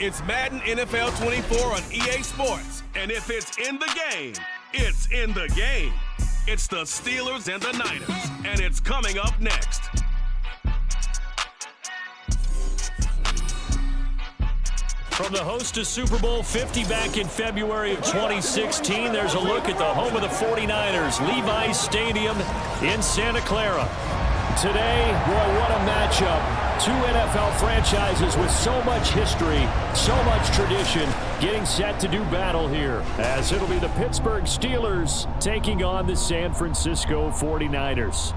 It's Madden NFL 24 on EA Sports. And if it's in the game, it's in the game. It's the Steelers and the Niners. And it's coming up next. From the host of Super Bowl 50 back in February of 2016, there's a look at the home of the 49ers, Levi's Stadium in Santa Clara. Today, boy, what a matchup. Two NFL franchises with so much history, so much tradition, getting set to do battle here, as it'll be the Pittsburgh Steelers taking on the San Francisco 49ers.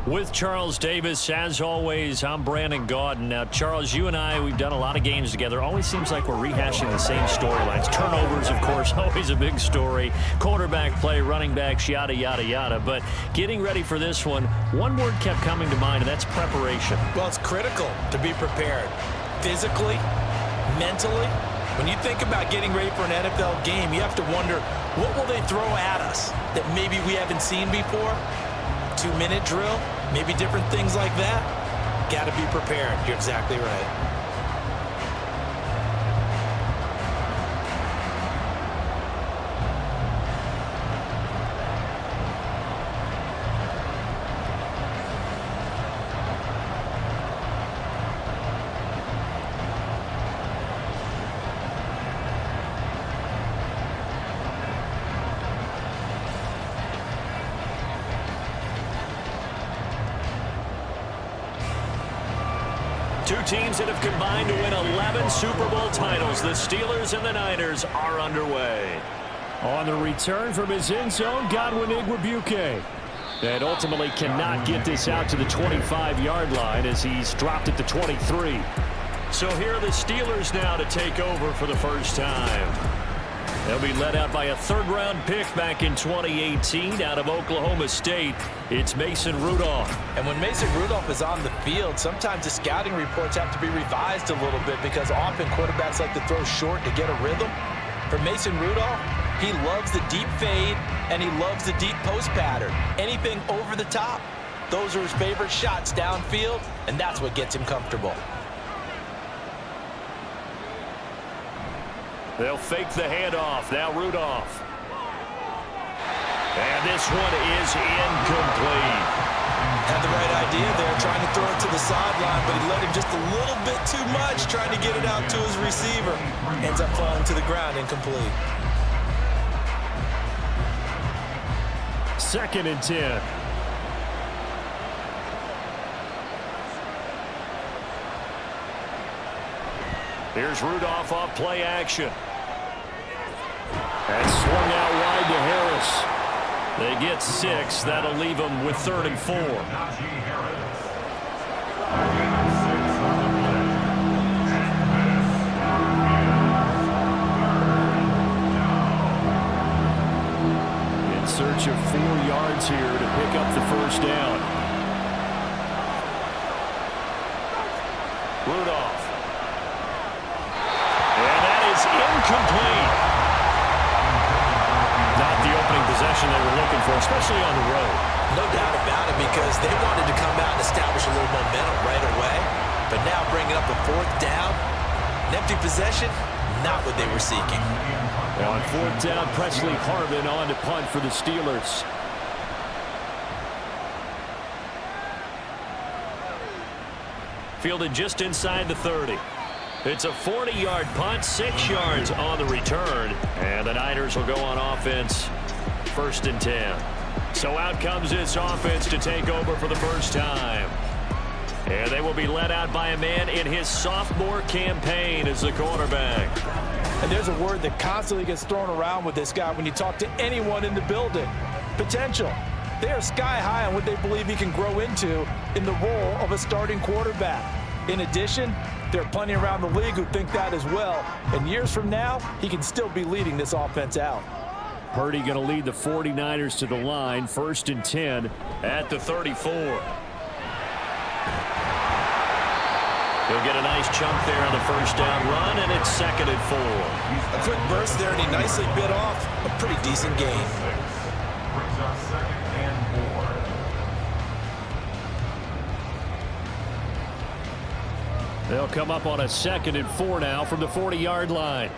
With Charles Davis, as always, I'm Brandon Gaudin. Now, Charles, you and I, we've done a lot of games together. Always seems like we're rehashing the same storylines. Turnovers, of course, always a big story. Quarterback play, running backs, yada, yada, yada. But getting ready for this one word kept coming to mind, and that's preparation. Well, it's critical to be prepared physically, mentally. When you think about getting ready for an NFL game, you have to wonder, what will they throw at us that maybe we haven't seen before? 2-minute drill, maybe different things like that. Got to be prepared. You're exactly right. Two teams that have combined to win 11 Super Bowl titles. The Steelers and the Niners are underway. On the return from his end zone, Godwin Igwebuike. And ultimately cannot get this out to the 25-yard line as he's dropped at the 23. So here are the Steelers now to take over for the first time. They'll be led out by a third-round pick back in 2018 out of Oklahoma State. It's Mason Rudolph. And when Mason Rudolph is on the field, sometimes the scouting reports have to be revised a little bit because often quarterbacks like to throw short to get a rhythm. For Mason Rudolph, he loves the deep fade and he loves the deep post pattern. Anything over the top, those are his favorite shots downfield, and that's what gets him comfortable. They'll fake the handoff. Now Rudolph. And this one is incomplete. Had the right idea there, trying to throw it to the sideline, but he let him just a little bit too much, trying to get it out to his receiver. Ends up falling to the ground, incomplete. 2nd and 10. Here's Rudolph off play action. And swung out wide to Harris. They get 6. That'll leave them with 3rd and 4. In search of 4 yards here to pick up the first down. Rudolph. Incomplete. Not the opening possession they were looking for, especially on the road. No doubt about it, because they wanted to come out and establish a little momentum right away. But now bringing up a 4th down, an empty possession, not what they were seeking. On 4th down, Presley Harvin on to punt for the Steelers. Fielded just inside the 30. It's a 40-yard punt, 6 yards on the return. And the Niners will go on offense, 1st and 10. So out comes this offense to take over for the first time. And they will be led out by a man in his sophomore campaign as the quarterback. And there's a word that constantly gets thrown around with this guy when you talk to anyone in the building. Potential. They are sky high on what they believe he can grow into in the role of a starting quarterback. In addition, there are plenty around the league who think that as well. And years from now, he can still be leading this offense out. Purdy going to lead the 49ers to the line, 1st and 10 at the 34. He'll get a nice chunk there on the first down run, and it's 2nd and 4. A quick burst there, and he nicely bit off a pretty decent gain. They'll come up on a 2nd and 4 now from the 40-yard line.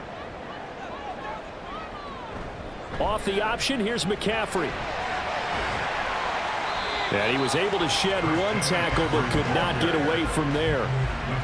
Off the option, here's McCaffrey. And he was able to shed 1 tackle but could not get away from there.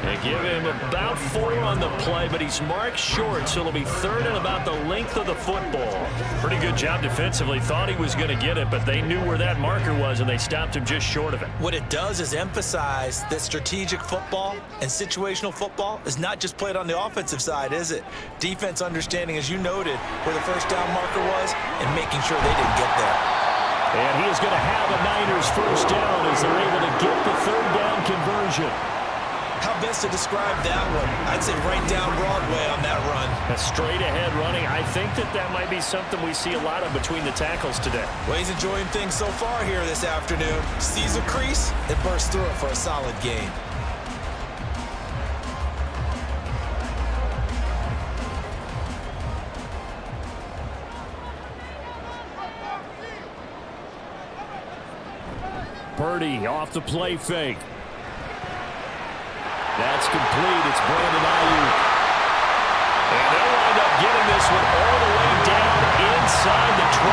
They give him about 4 on the play, but he's marked short, so it'll be 3rd and about the length of the football. Pretty good job defensively. Thought he was going to get it, but they knew where that marker was, and they stopped him just short of it. What it does is emphasize that strategic football and situational football is not just played on the offensive side, is it? Defense understanding, as you noted, where the first down marker was and making sure they didn't get there. And he is going to have a Niners first down as they're able to get the 3rd down conversion. How best to describe that one? I'd say right down Broadway on that run. A straight ahead running. I think that might be something we see a lot of between the tackles today. Well, he's enjoying things so far here this afternoon. Sees a crease and bursts through it for a solid gain. Purdy off the play fake. That's complete. It's Brandon Ayuk. And they'll wind up getting this one all the way down inside the 20.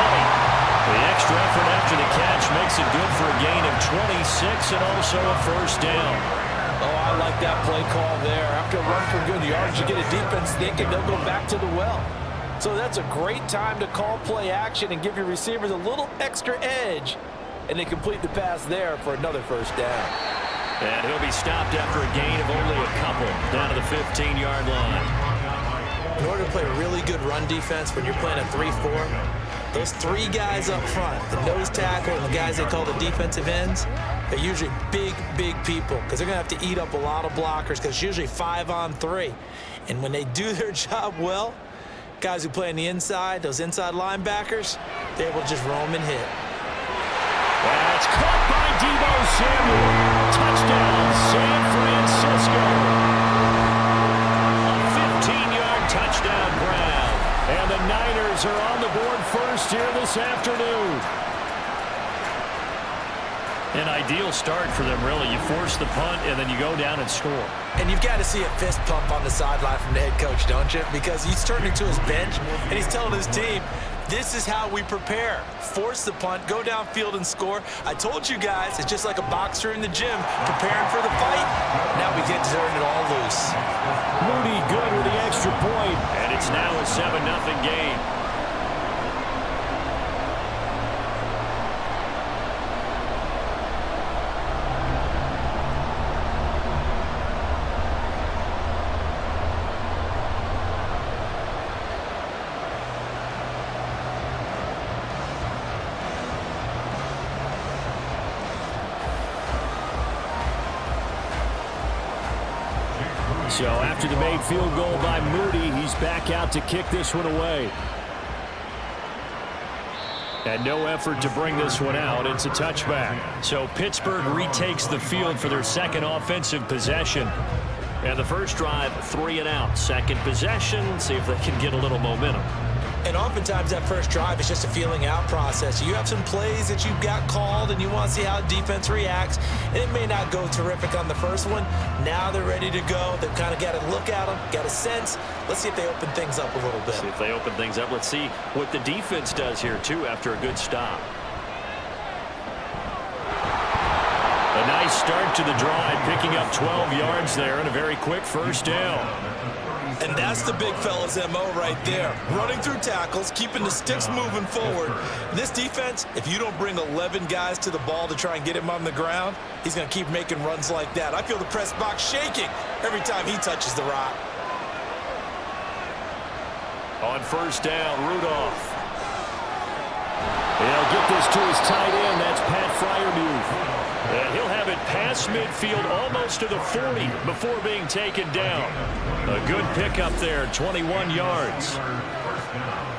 The extra effort after the catch makes it good for a gain of 26 and also a first down. Oh, I like that play call there. After a run for good yards, you get a defense thinking they'll go back to the well. So that's a great time to call play action and give your receivers a little extra edge. And they complete the pass there for another first down. And he'll be stopped after a gain of only a couple down to the 15-yard line. In order to play really good run defense when you're playing a 3-4, those 3 guys up front, the nose tackle and the guys they call the defensive ends, they're usually big people because they're going to have to eat up a lot of blockers because it's usually 5-on-3. And when they do their job well, guys who play on the inside, those inside linebackers, they're able to just roam and hit. That's caught by Deebo Samuel. Touchdown, San Francisco. A 15-yard touchdown grab. And the Niners are on the board first here this afternoon. An ideal start for them, really. You force the punt, and then you go down and score. And you've got to see a fist pump on the sideline from the head coach, don't you? Because he's turning to his bench, and he's telling his team, this is how we prepare. Force the punt, go downfield and score. I told you guys, it's just like a boxer in the gym preparing for the fight. Now we get to turn it all loose. Moody good with the extra point, and it's now a 7-0 game. So after the made field goal by Moody, he's back out to kick this one away. And no effort to bring this one out. It's a touchback. So Pittsburgh retakes the field for their 2nd offensive possession. And the first drive, 3 and out. 2nd possession, see if they can get a little momentum. And oftentimes that first drive is just a feeling out process. You have some plays that you've got called and you want to see how defense reacts. And it may not go terrific on the first one. Now they're ready to go. They've kind of got to look at them, got a sense. Let's see if they open things up a little bit. See if they open things up. Let's see what the defense does here, too, after a good stop. A nice start to the drive, picking up 12 yards there and a very quick first down. And that's the big fella's MO right there. Running through tackles, keeping the sticks moving forward. This defense, if you don't bring 11 guys to the ball to try and get him on the ground, he's going to keep making runs like that. I feel the press box shaking every time he touches the rock. On first down, Rudolph. He'll get this to his tight end. That's Pat Freiermuth. And he'll have it past midfield almost to the 40 before being taken down. A good pickup there, 21 yards.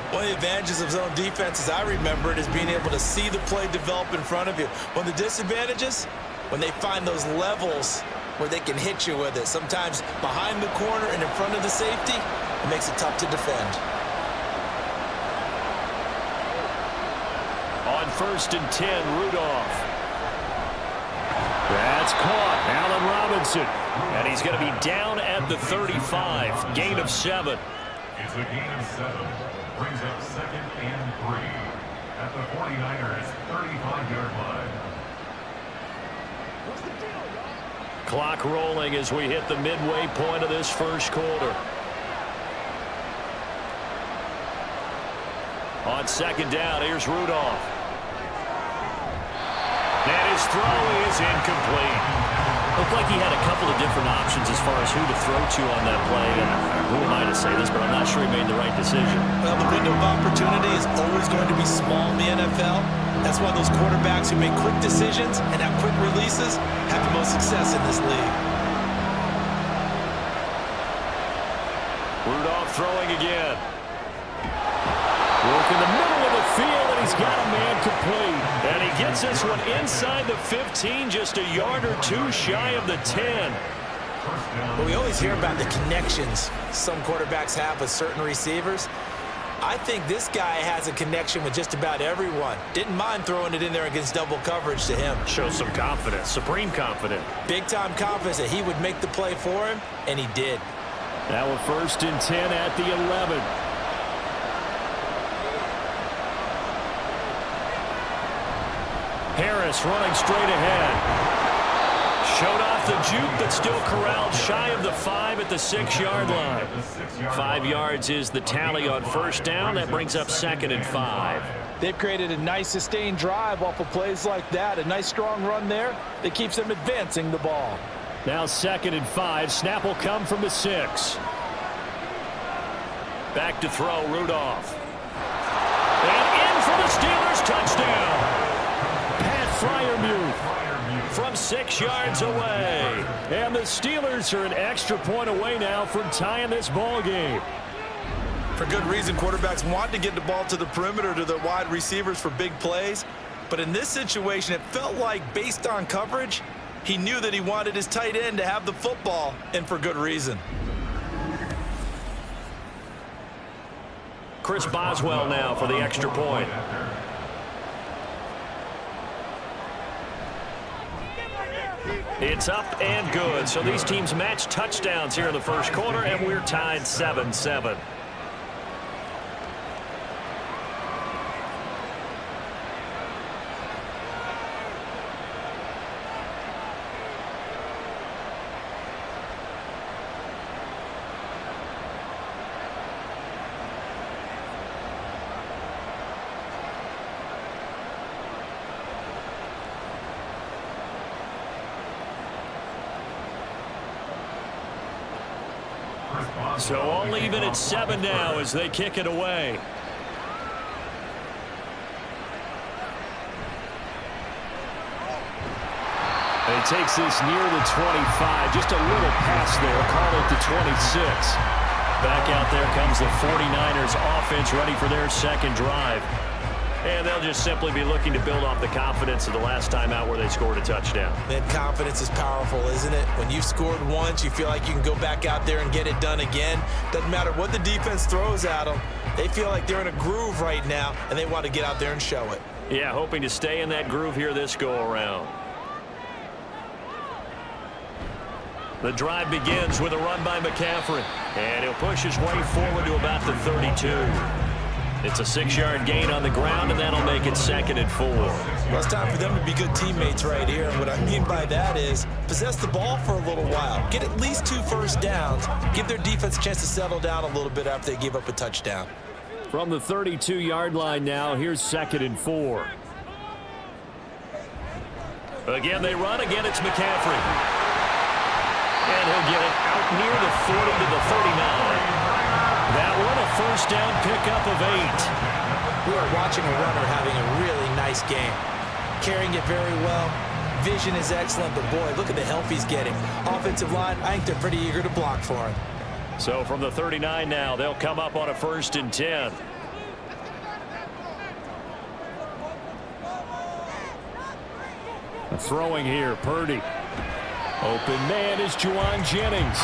One of the advantages of zone defense, as I remember it, is being able to see the play develop in front of you. One of the disadvantages, when they find those levels where they can hit you with it. Sometimes behind the corner and in front of the safety, it makes it tough to defend. On first and 10, Rudolph. That's caught. Allen Wilson. And he's going to be down at the 35. Gain of 7. It's a gain of 7. Brings up 2nd and 3 at the 49ers 35-yard line. Clock rolling as we hit the midway point of this first quarter. On 2nd down, here's Rudolph. And his throw is incomplete. Looked like he had a couple of different options as far as who to throw to on that play. And who am I to say this, but I'm not sure he made the right decision. Well, the window of opportunity is always going to be small in the NFL. That's why those quarterbacks who make quick decisions and have quick releases have the most success in this league. Rudolph throwing again. Work in the middle of the field, and he's got a man complete. And he gets this one inside the 15, just a yard or two shy of the 10. But we always hear about the connections some quarterbacks have with certain receivers. I think this guy has a connection with just about everyone. Didn't mind throwing it in there against double coverage to him. Shows some confidence, supreme confidence. Big-time confidence that he would make the play for him, and he did. Now we're 1st and 10 at the 11. Harris running straight ahead. Showed off the juke, but still corralled shy of the 5 at the 6-yard line. 5 yards is the tally on 1st down. That brings up 2nd and 5. They've created a nice sustained drive off of plays like that. A nice strong run there that keeps them advancing the ball. Now 2nd and 5. Snap will come from the 6. Back to throw, Rudolph. And in for the Steelers, touchdown. Pat Freiermuth from 6 yards away. And the Steelers are an extra point away now from tying this ball game. For good reason, quarterbacks want to get the ball to the perimeter to their wide receivers for big plays. But in this situation, it felt like based on coverage, he knew that he wanted his tight end to have the football, and for good reason. Chris Boswell now for the extra point. It's up and good. So these teams match touchdowns here in the first quarter, and we're tied 7-7. So all even at 7 now as they kick it away. And he takes this near the 25. Just a little pass there. Call it the 26. Back out there comes the 49ers offense ready for their second drive. And they'll just simply be looking to build off the confidence of the last time out where they scored a touchdown. That confidence is powerful, isn't it? When you've scored once, you feel like you can go back out there and get it done again. Doesn't matter what the defense throws at them. They feel like they're in a groove right now, and they want to get out there and show it. Yeah, hoping to stay in that groove here this go-around. The drive begins with a run by McCaffrey. And he'll push his way forward to about the 32. It's a 6-yard gain on the ground, and that'll make it 2nd and 4. Well, it's time for them to be good teammates right here. And what I mean by that is possess the ball for a little while. Get at least 2 first downs. Give their defense a chance to settle down a little bit after they give up a touchdown. From the 32-yard line now, here's 2nd and 4. Again, they run. Again, it's McCaffrey. And he'll get it out near the 40 to the 39. That one a first down pickup of 8. We are watching a runner having a really nice game. Carrying it very well. Vision is excellent, but boy, look at the help he's getting. Offensive line, I think they're pretty eager to block for him. So from the 39 now, they'll come up on a 1st and 10. Throwing here, Purdy. Open man is Juwan Jennings.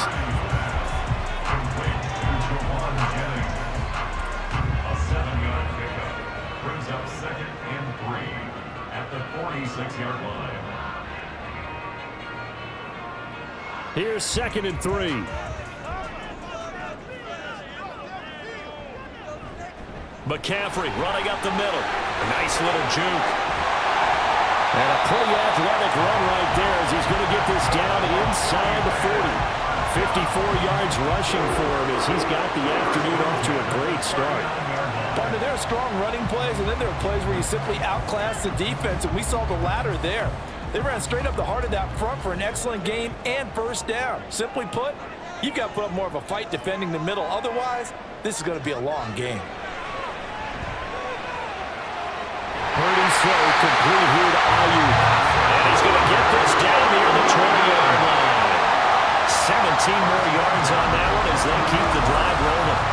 A 7-yard pickup brings up 2nd and 3 at the 46-yard line. Here's 2nd and 3. McCaffrey running up the middle. A nice little juke. And a pretty athletic run right there as he's going to get this down inside the 40. 54 yards rushing for him as he's got the afternoon off to a great start. Partner, there are strong running plays, and then there are plays where you simply outclass the defense, and we saw the latter there. They ran straight up the heart of that front for an excellent game and first down. Simply put, you've got to put up more of a fight defending the middle. Otherwise, this is going to be a long game. Purdy's throw complete here to Ayuk. And he's going to get this down near the 20-yard line. 17 more yards on that one as they keep the drive rolling.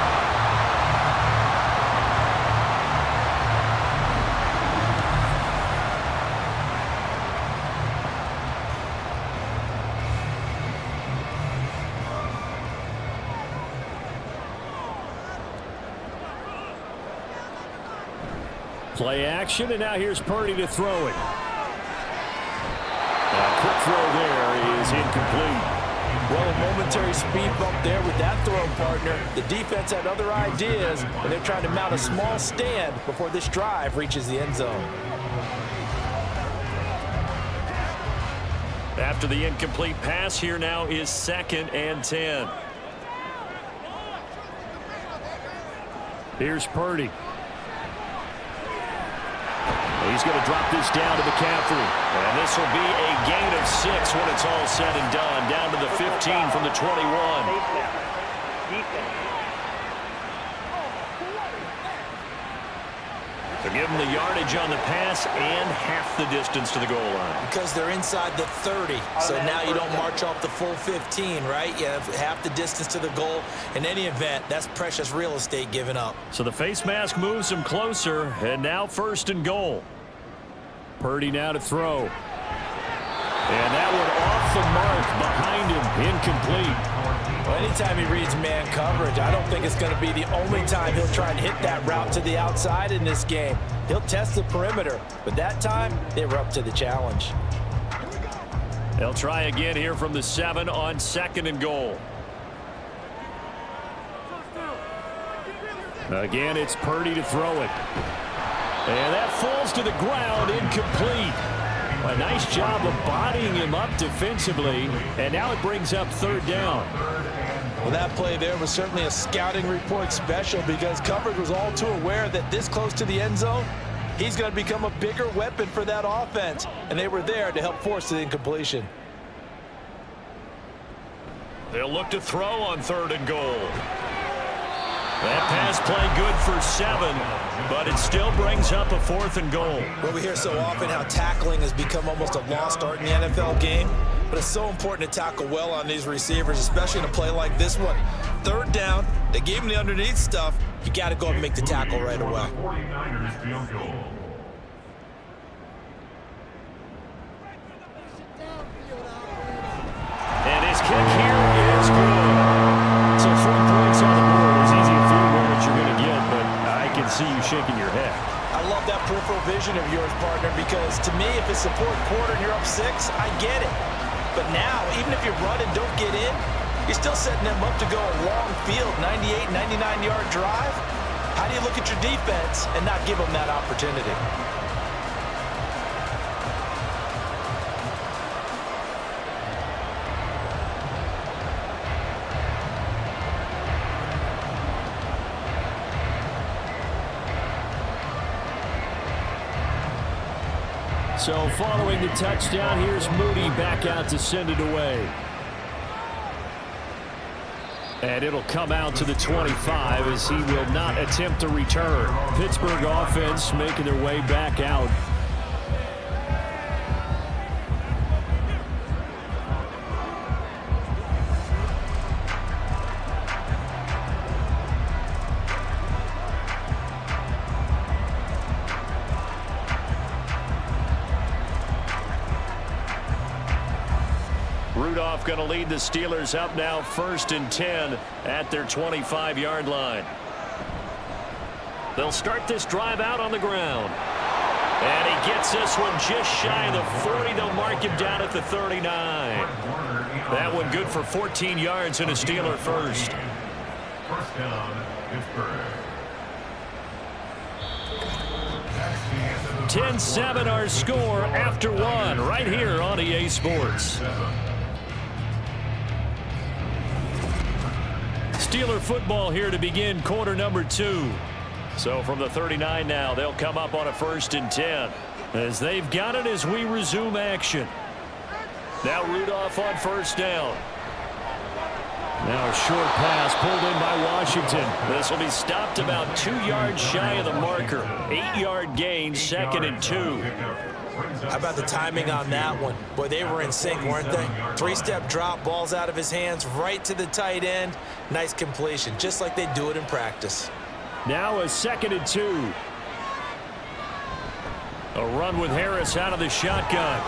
Play action, and now here's Purdy to throw it. A quick throw there is incomplete. Well, a momentary speed bump there with that throw, partner. The defense had other ideas, and they're trying to mount a small stand before this drive reaches the end zone. After the incomplete pass, here now is 2nd and 10. Here's Purdy. He's going to drop this down to McCaffrey. And this will be a gain of 6 when it's all said and done. Down to the 15 from the 21. So give them the yardage on the pass and half the distance to the goal line. Because they're inside the 30, so now you don't march off the full 15, right? You have half the distance to the goal. In any event, that's precious real estate given up. So the face mask moves him closer, and now 1st and goal. Purdy now to throw. And that one off the mark behind him, incomplete. Well, anytime he reads man coverage, I don't think it's going to be the only time he'll try and hit that route to the outside in this game. He'll test the perimeter, but that time they were up to the challenge. They'll try again here from the 7 on 2nd and goal. Again, it's Purdy to throw it. And that falls to the ground, incomplete. A nice job of bodying him up defensively, and now it brings up 3rd down. Well, that play there was certainly a scouting report special because coverage was all too aware that this close to the end zone, he's going to become a bigger weapon for that offense, and they were there to help force the incompletion. They'll look to throw on 3rd and goal. That pass play good for 7, but it still brings up a 4th and goal. Well, we hear so often how tackling has become almost a lost art in the NFL game, but it's so important to tackle well on these receivers, especially in a play like this one. 3rd down, they gave him the underneath stuff. You got to go and make the tackle right away. 49ers field goal. And his kick here is good. So 3 points on the board. It's easy to feel what you're going to get, but I can see you shaking your head. I love that peripheral vision of yours, partner, because to me, if it's the 4th quarter and you're up 6, I get it. But now, even if you run and don't get in, you're still setting them up to go a long field, 98, 99-yard drive. How do you look at your defense and not give them that opportunity? So following the touchdown, here's Moody back out to send it away. And it'll come out to the 25 as he will not attempt to return. Pittsburgh offense making their way back out. Rudolph going to lead the Steelers up now 1st and 10 at their 25-yard line. They'll start this drive out on the ground. And he gets this one just shy of the 40. They'll mark him down at the 39. That one good for 14 yards and a Steeler first. First down, Pittsburgh. 10-7 our score after one right here on EA Sports. Steeler football here to begin quarter number 2. So from the 39 now, they'll come up on a 1st and 10 as they've got it as we resume action. Now Rudolph on 1st down. Now a short pass pulled in by Washington. This will be stopped about 2 yards shy of the marker. 8-yard gain, 2nd and 2. How about the timing on that one? Boy, they were in sync, weren't they? 3-step drop, balls out of his hands, right to the tight end. Nice completion, just like they do it in practice. Now a 2nd and 2. A run with Harris out of the shotgun.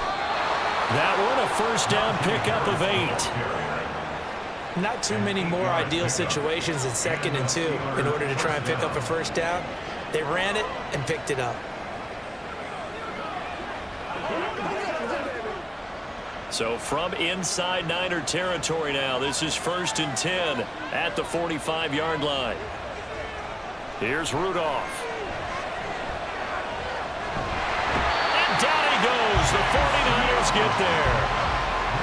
That one a 1st down pickup of 8. Not too many more ideal situations in 2nd and 2 in order to try and pick up a 1st down. They ran it and picked it up. So from inside Niner territory now, this is 1st and 10 at the 45-yard line. Here's Rudolph. And down he goes. The 49ers get there.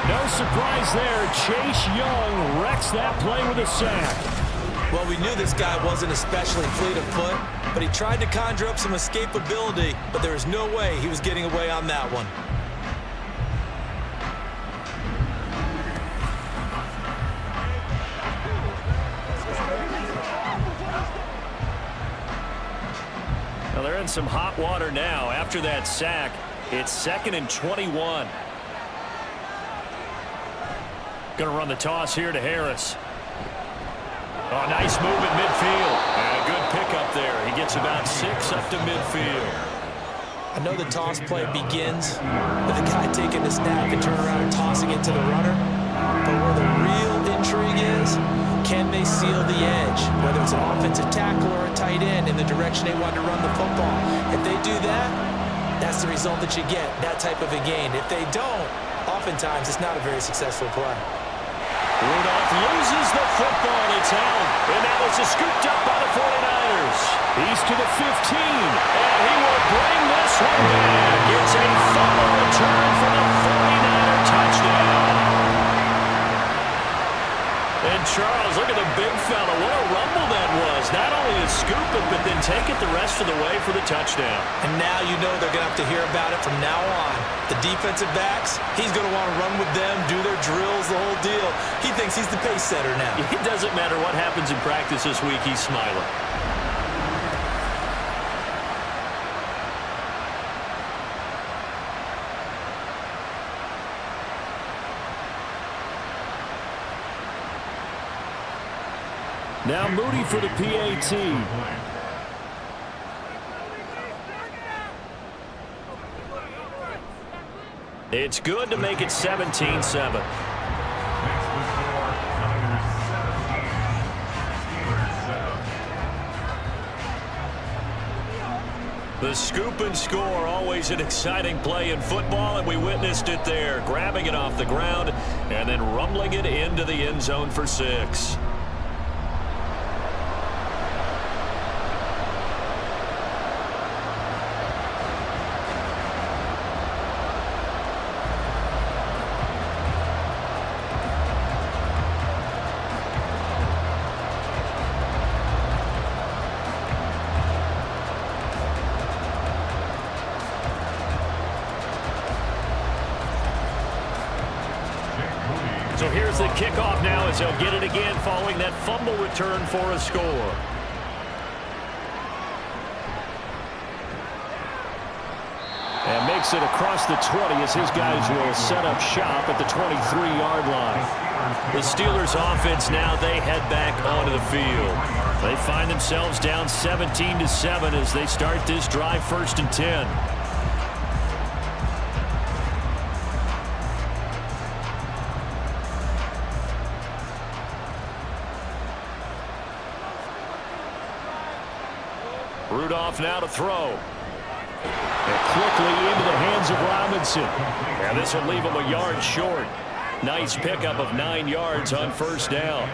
No surprise there. Chase Young wrecks that play with a sack. Well, we knew this guy wasn't especially fleet of foot, but he tried to conjure up some escapability, but there was no way he was getting away on that one. Well, they're in some hot water now. After that sack, it's 2nd and 21. Going to run the toss here to Harris. Oh, nice move at midfield. And a good pickup there. He gets about 6 up to midfield. I know the toss play begins with the guy taking the snap and turn around and tossing it to the runner. But where the real intrigue is, can they seal the edge? Whether it's an offensive tackle or a tight end in the direction they want to run the football. If they do that, that's the result that you get, that type of a gain. If they don't, oftentimes it's not a very successful play. Rudolph loses the football. It's out. And that was scooped up by the 49ers. He's to the 15. And he will bring this one back. It's a fumble return for the 49er touchdown. And Charles, look at the big fella. What a rumble that was. Not only to scoop it, but then take it the rest of the way for the touchdown. And now you know they're going to have to hear about it from now on. The defensive backs, he's going to want to run with them, do their drills, the whole deal. He thinks he's the pace setter now. It doesn't matter what happens in practice this week, he's smiling. Now Moody for the PAT. It's good to make it 17-7. The scoop and score, always an exciting play in football, and we witnessed it there, grabbing it off the ground and then rumbling it into the end zone for 6. So here's the kickoff now as they'll get it again following that fumble return for a score. And makes it across the 20 as his guys will set up shop at the 23-yard line. The Steelers offense now, they head back onto the field. They find themselves down 17-7 as they start this drive 1st and 10. Rudolph now to throw. And quickly into the hands of Robinson. And this will leave him a yard short. Nice pickup of 9 yards on first down.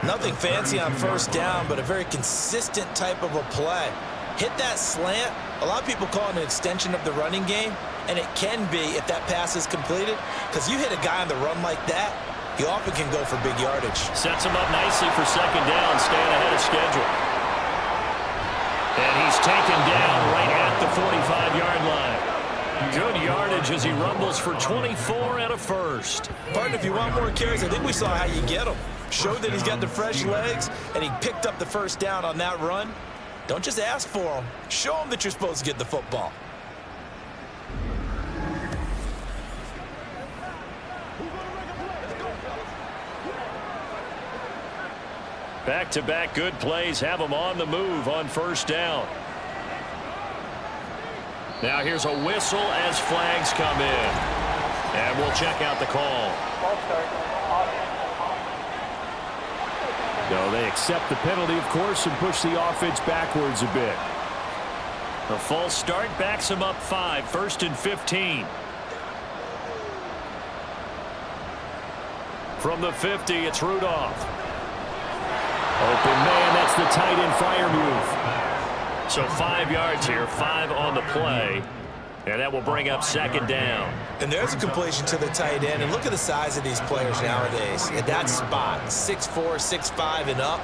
Nothing fancy on first down, but a very consistent type of a play. Hit that slant. A lot of people call it an extension of the running game, and it can be if that pass is completed, because you hit a guy on the run like that, he often can go for big yardage. Sets him up nicely for second down, staying ahead of schedule. And he's taken down right at the 45-yard line. Good yardage as he rumbles for 24 and a first. Partner, if you want more carries, I think we saw how you get him. Showed that he's got the fresh legs, and he picked up the first down on that run. Don't just ask for him. Show him that you're supposed to get the football. Back-to-back good plays have him on the move on first down. Now here's a whistle as flags come in. And we'll check out the call. No, they accept the penalty, of course, and push the offense backwards a bit. A false start backs him up 5, 1st and 15. From the 50, it's Rudolph. Open man, that's the tight end fire move. So 5 yards here, 5 on the play. And that will bring up second down. And there's a completion to the tight end. And look at the size of these players nowadays. At that spot, 6'4", 6'5", and up.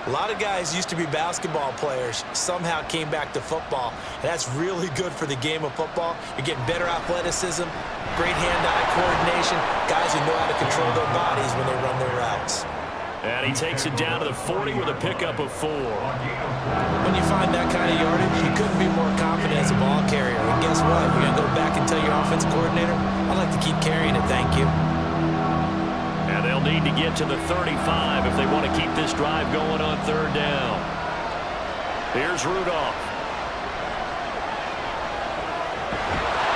A lot of guys used to be basketball players, somehow came back to football. And that's really good for the game of football. You're getting better athleticism, great hand-eye coordination, guys who know how to control their bodies when they run their routes. And he takes it down to the 40 with a pickup of 4. When you find that kind of yardage, you couldn't be more confident as a ball carrier. And guess what? You're going to go back and tell your offensive coordinator, I'd like to keep carrying it, thank you. And they'll need to get to the 35 if they want to keep this drive going on third down. Here's Rudolph.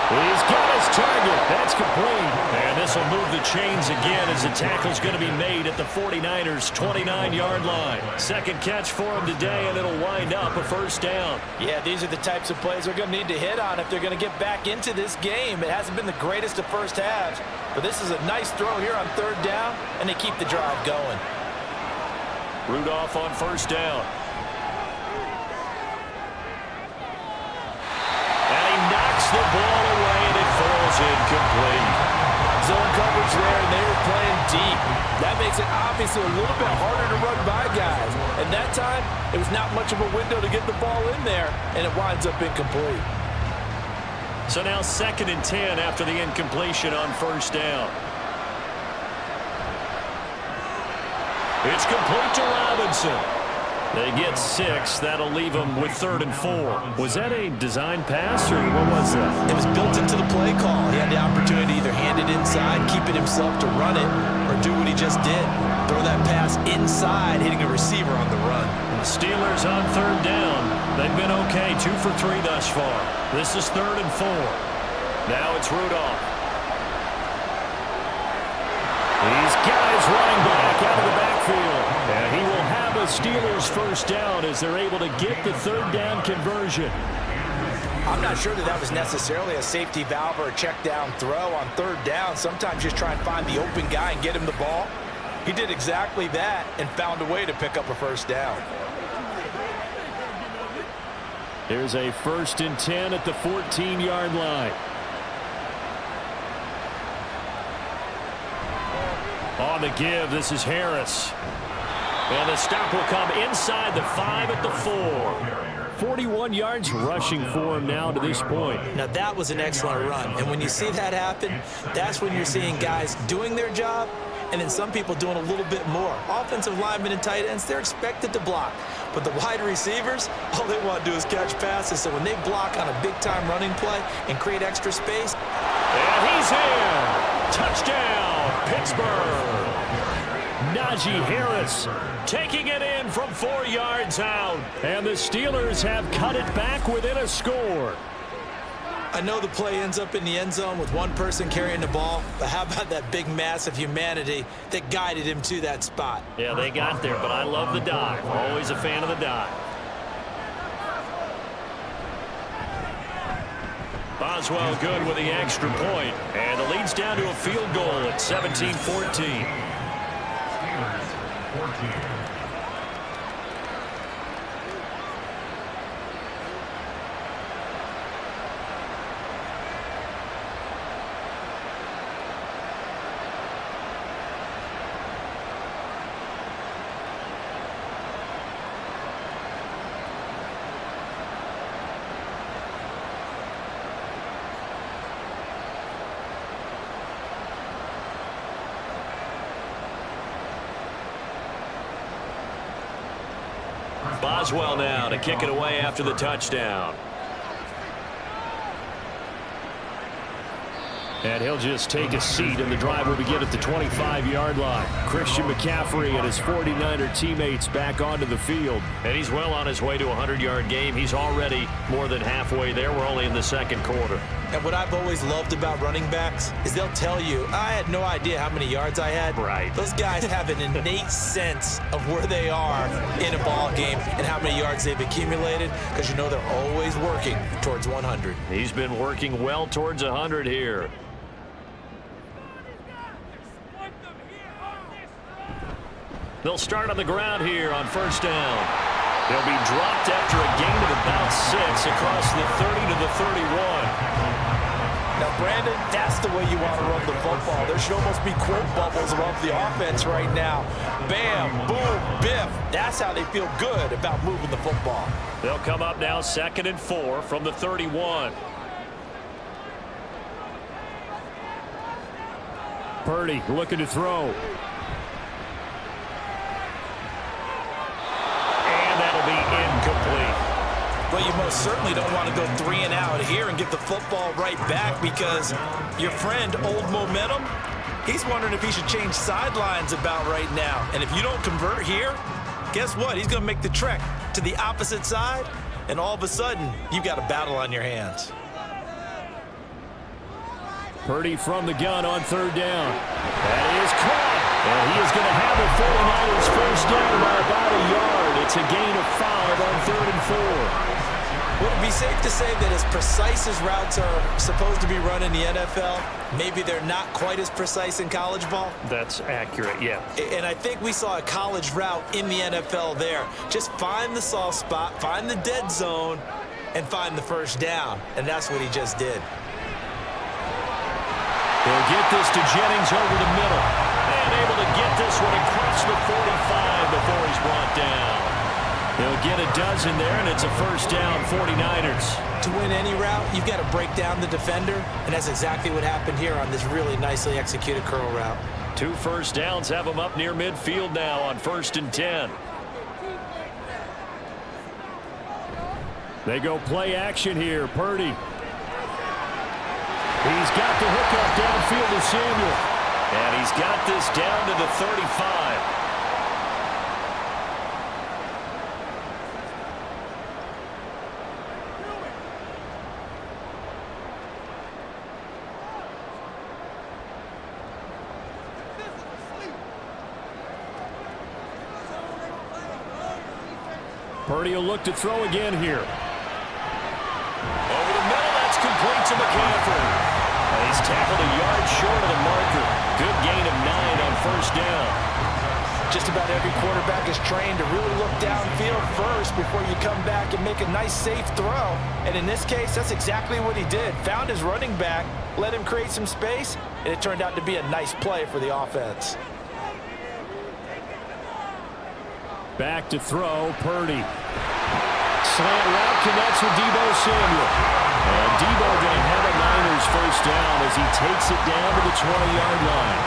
He's got his target. That's complete. And this will move the chains again as the tackle's going to be made at the 49ers' 29-yard line. Second catch for him today, and it'll wind up a first down. Yeah, these are the types of plays they're going to need to hit on if they're going to get back into this game. It hasn't been the greatest of first halves, but this is a nice throw here on third down, and they keep the drive going. Rudolph on first down. The ball away, and it falls incomplete. Zone coverage there, and they were playing deep. That makes it obviously a little bit harder to run by guys. And that time, it was not much of a window to get the ball in there, and it winds up incomplete. So now 2nd and 10 after the incompletion on first down. It's complete to Robinson. They get 6. That'll leave them with 3rd and 4. Was that a design pass, or what was that? It was built into the play call. He had the opportunity to either hand it inside, keep it himself to run it, or do what he just did. Throw that pass inside, hitting a receiver on the run. The Steelers on third down. They've been okay, 2 for 3 thus far. This is 3rd and 4. Now it's Rudolph. He's got his running back out of the backfield. And he will have a Steelers first down as they're able to get the third down conversion. I'm not sure that was necessarily a safety valve or a check down throw on third down. Sometimes just try and find the open guy and get him the ball. He did exactly that and found a way to pick up a first down. Here's a 1st and 10 at the 14-yard line. On the give, this is Harris. And the stop will come inside the 5 at the 4. 41 yards rushing for him now to this point. Now that was an excellent run. And when you see that happen, that's when you're seeing guys doing their job and then some people doing a little bit more. Offensive linemen and tight ends, they're expected to block. But the wide receivers, all they want to do is catch passes. So when they block on a big-time running play and create extra space. And he's in. Touchdown, Pittsburgh. Najee Harris taking it in from 4 yards out. And the Steelers have cut it back within a score. I know the play ends up in the end zone with one person carrying the ball, but how about that big mass of humanity that guided him to that spot? Yeah, they got there, but I love the dive. Always a fan of the dive. Boswell good with the extra point, and the lead's down to a field goal at 17-14. Steelers 14. Boswell now to kick it away after the touchdown. And he'll just take a seat, and the drive will begin at the 25-yard line. Christian McCaffrey and his 49er teammates back onto the field. And he's well on his way to a 100-yard game. He's already more than halfway there. We're only in the second quarter. And what I've always loved about running backs is they'll tell you, I had no idea how many yards I had. Right. Those guys have an innate sense of where they are in a ball game and how many yards they've accumulated, because you know they're always working towards 100. He's been working well towards 100 here. They'll start on the ground here on first down. They'll be dropped after a gain of about 6 across the 30 to the 31. Now, Brandon, that's the way you want to run the football. There should almost be quote bubbles above the offense right now. Bam, boom, biff. That's how they feel good about moving the football. They'll come up now 2nd and 4 from the 31. Purdy looking to throw. And that'll be incomplete. Well, you most certainly don't want to go 3 and out here and get the football right back, because your friend, Old Momentum, he's wondering if he should change sidelines about right now. And if you don't convert here, guess what? He's going to make the trek to the opposite side, and all of a sudden, you've got a battle on your hands. Purdy from the gun on 3rd down. That is caught. And he is going to have the 49ers first down by about a yard. It's a gain of 5 on 3rd and 4. Would it be safe to say that as precise as routes are supposed to be run in the NFL, maybe they're not quite as precise in college ball? That's accurate, yeah. And I think we saw a college route in the NFL there. Just find the soft spot, find the dead zone, and find the first down. And that's what he just did. They'll get this to Jennings over the middle. And able to get this one across the 45 before he's brought down. He'll get a dozen there, and it's a first down, 49ers. To win any route, you've got to break down the defender, and that's exactly what happened here on this really nicely executed curl route. 2 first downs have him up near midfield now on 1st and 10. They go play action here. Purdy. He's got the hookup downfield to Samuel. And he's got this down to the 35. Purdy will look to throw again here. Over the middle, that's complete to McCaffrey. And he's tackled a yard short of the marker. Good gain of 9 on first down. Just about every quarterback is trained to really look downfield first before you come back and make a nice, safe throw. And in this case, that's exactly what he did. Found his running back, let him create some space, and it turned out to be a nice play for the offense. Back to throw, Purdy. Slant route connects with Deebo Samuel. And Deebo going to have a Niners first down as he takes it down to the 20-yard line.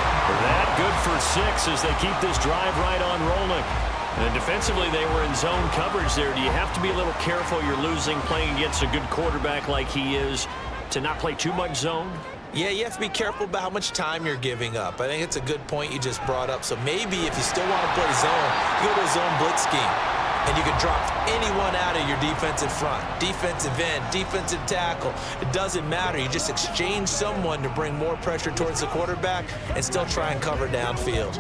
That good for 6 as they keep this drive right on rolling. And defensively, they were in zone coverage there. Do you have to be a little careful? You're losing playing against a good quarterback like he is to not play too much zone? Yeah, you have to be careful about how much time you're giving up. I think it's a good point you just brought up. So maybe if you still want to play zone, you go to a zone blitz scheme. And you can drop anyone out of your defensive front, defensive end, defensive tackle. It doesn't matter. You just exchange someone to bring more pressure towards the quarterback and still try and cover downfield.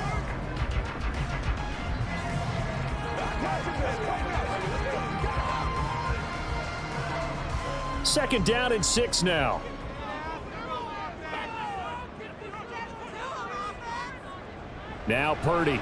Second down and 6 now. Now Purdy. And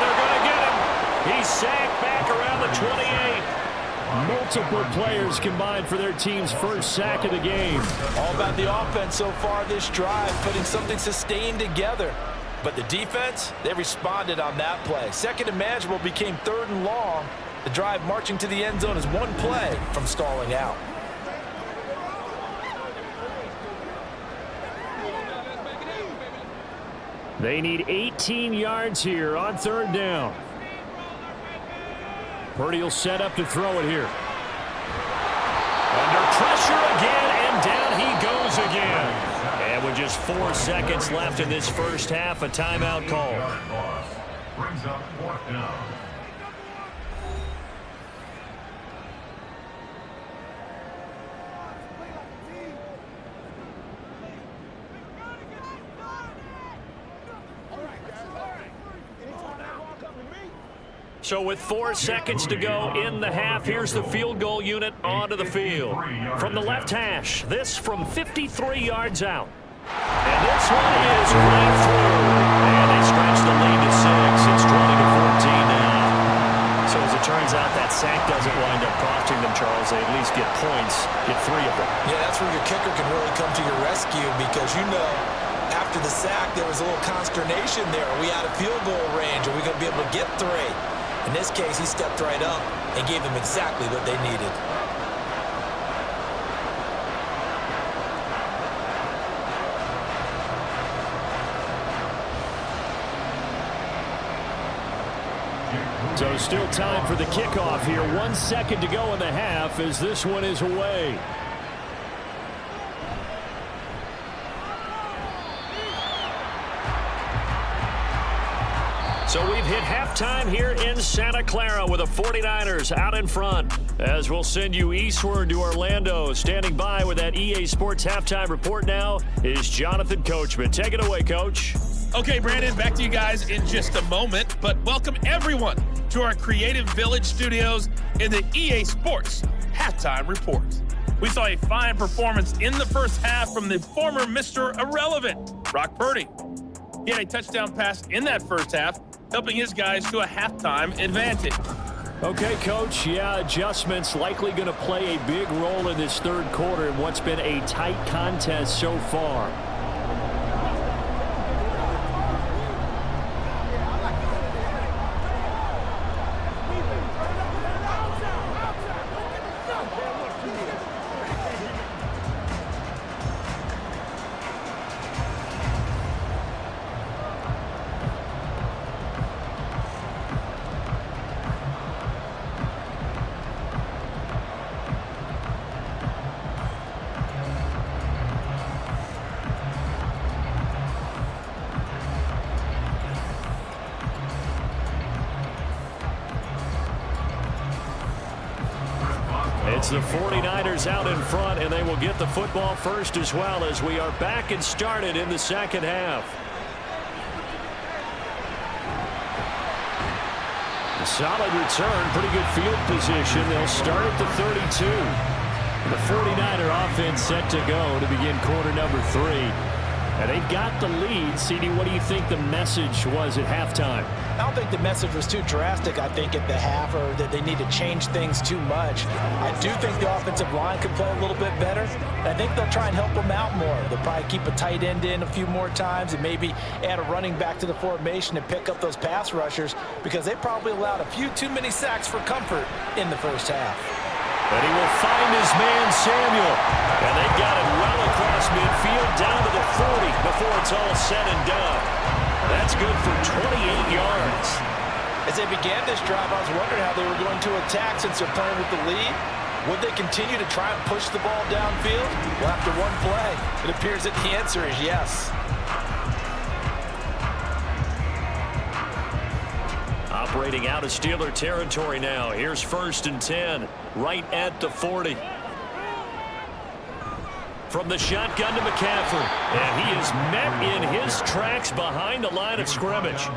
they're going to get him. He's sacked back around the 28. Multiple players combined for their team's first sack of the game. All about the offense so far this drive, putting something sustained together. But the defense, they responded on that play. Second and manageable became 3rd and long. The drive marching to the end zone is one play from stalling out. They need 18 yards here on 3rd down. Purdy will set up to throw it here. Under pressure again, and down he goes again. And with just 4 seconds left in this first half, a timeout call. Brings up 4th down. So with 4 seconds to go in the half, here's the field goal unit onto the field. From the left hash, this from 53 yards out. And this one is right through. And they stretch the lead to 6. It's 20-14 now. So as it turns out, that sack doesn't wind up costing them, Charles. They at least get points, get 3 of them. Yeah, that's where your kicker can really come to your rescue because, you know, after the sack, there was a little consternation there. Are we out of field goal range? Are we going to be able to get 3? In this case, he stepped right up and gave them exactly what they needed. So still time for the kickoff here. 1 second to go in the half as this one is away. So we've hit halftime here in Santa Clara with the 49ers out in front. As we'll send you eastward to Orlando. Standing by with that EA Sports halftime report now is Jonathan Coachman. Take it away, Coach. Okay, Brandon, back to you guys in just a moment. But welcome everyone to our Creative Village studios in the EA Sports halftime report. We saw a fine performance in the first half from the former Mr. Irrelevant, Brock Purdy. He had a touchdown pass in that first half, helping his guys to a halftime advantage. Okay, Coach. Yeah, adjustments likely going to play a big role in this third quarter in what's been a tight contest so far. It's the 49ers out in front, and they will get the football first as well as we are back and started in the second half. A solid return, pretty good field position. They'll start at the 32. The 49er offense set to go to begin quarter number 3. And they've got the lead. CD, what do you think the message was at halftime? I don't think the message was too drastic, I think, at the half, or that they need to change things too much. I do think the offensive line could play a little bit better. I think they'll try and help them out more. They'll probably keep a tight end in a few more times and maybe add a running back to the formation and pick up those pass rushers because they probably allowed a few too many sacks for comfort in the first half. And he will find his man, Samuel. And they got it well across midfield down to the 40 before it's all said and done. That's good for 28 yards. As they began this drive, I was wondering how they were going to attack since they're playing with the lead. Would they continue to try and push the ball downfield? Well, after one play, it appears that the answer is yes. Operating out of Steeler territory now. Here's 1st and 10, right at the 40. From the shotgun to McCaffrey. And he is met in his tracks behind the line of scrimmage.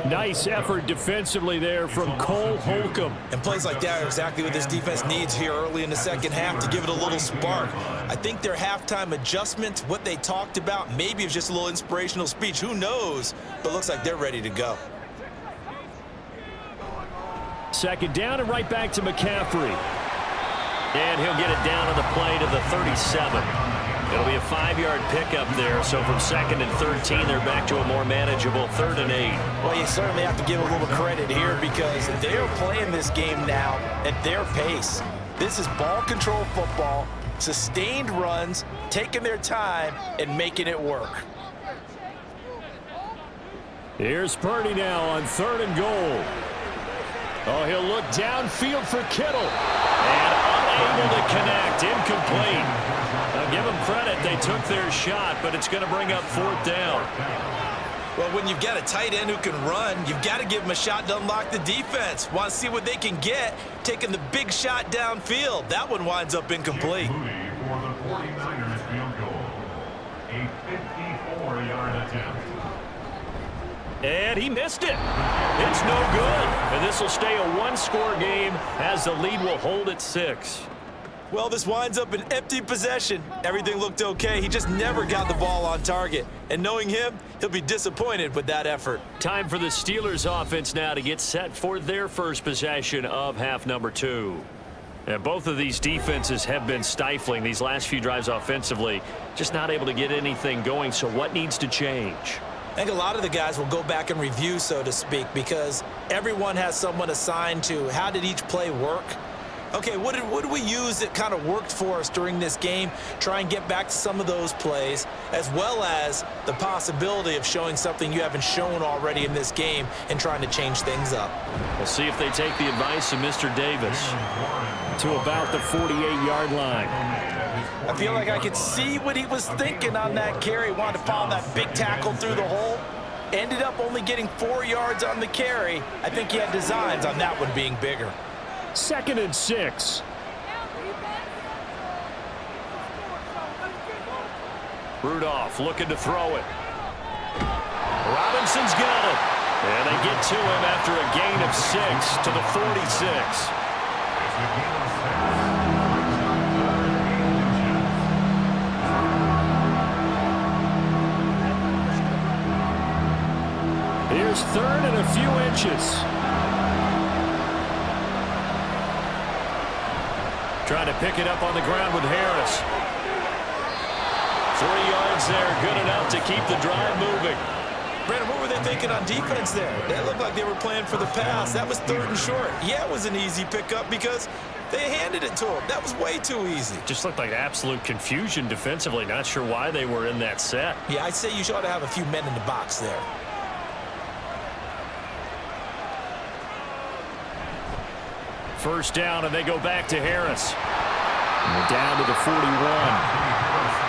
Nice effort defensively there from Cole Holcomb. And plays like that are exactly what this defense needs here early in the second half to give it a little spark. I think their halftime adjustment, what they talked about, maybe it's just a little inspirational speech. Who knows? But looks like they're ready to go. Second down and right back to McCaffrey. And he'll get it down on the play to the 37. It'll be a 5-yard pickup there. So from 2nd and 13, they're back to a more manageable 3rd and 8. Well, you certainly have to give a little credit here because they're playing this game now at their pace. This is ball control football, sustained runs, taking their time and making it work. Here's Purdy now on 3rd and goal. Oh, he'll look downfield for Kittle. And unable to connect. Incomplete. Now give them credit. They took their shot, but it's going to bring up 4th down. Well, when you've got a tight end who can run, you've got to give him a shot to unlock the defense. Want to see what they can get, taking the big shot downfield. That one winds up incomplete. For the 49ers field goal. A 54-yard attempt. And he missed it. It's no good. And this will stay a 1-score game as the lead will hold at 6. Well, this winds up an empty possession. Everything looked okay. He just never got the ball on target. And knowing him, he'll be disappointed with that effort. Time for the Steelers offense now to get set for their first possession of half number 2. And both of these defenses have been stifling these last few drives offensively. Just not able to get anything going. So what needs to change? I think a lot of the guys will go back and review, so to speak, because everyone has someone assigned to how did each play work. Okay, what did we use that kind of worked for us during this game? Try and get back to some of those plays, as well as the possibility of showing something you haven't shown already in this game and trying to change things up. We'll see if they take the advice of Mr. Davis to about the 48-yard line. I feel like I could see what he was thinking on that carry. Wanted to follow that big tackle through the hole. Ended up only getting 4 yards on the carry. I think he had designs on that one being bigger. 2nd and 6. Rudolph looking to throw it. Robinson's got it. And they get to him after a gain of 6 to the 46. Here's 3rd and a few inches. Trying to pick it up on the ground with Harris. 3 yards there, good enough to keep the drive moving. Brandon, what were they thinking on defense there? They looked like they were playing for the pass. That was 3rd and short. Yeah, it was an easy pickup because they handed it to him. That was way too easy. Just looked like absolute confusion defensively. Not sure why they were in that set. Yeah, I'd say you ought to have a few men in the box there. First down, and they go back to Harris. And they're down to the 41.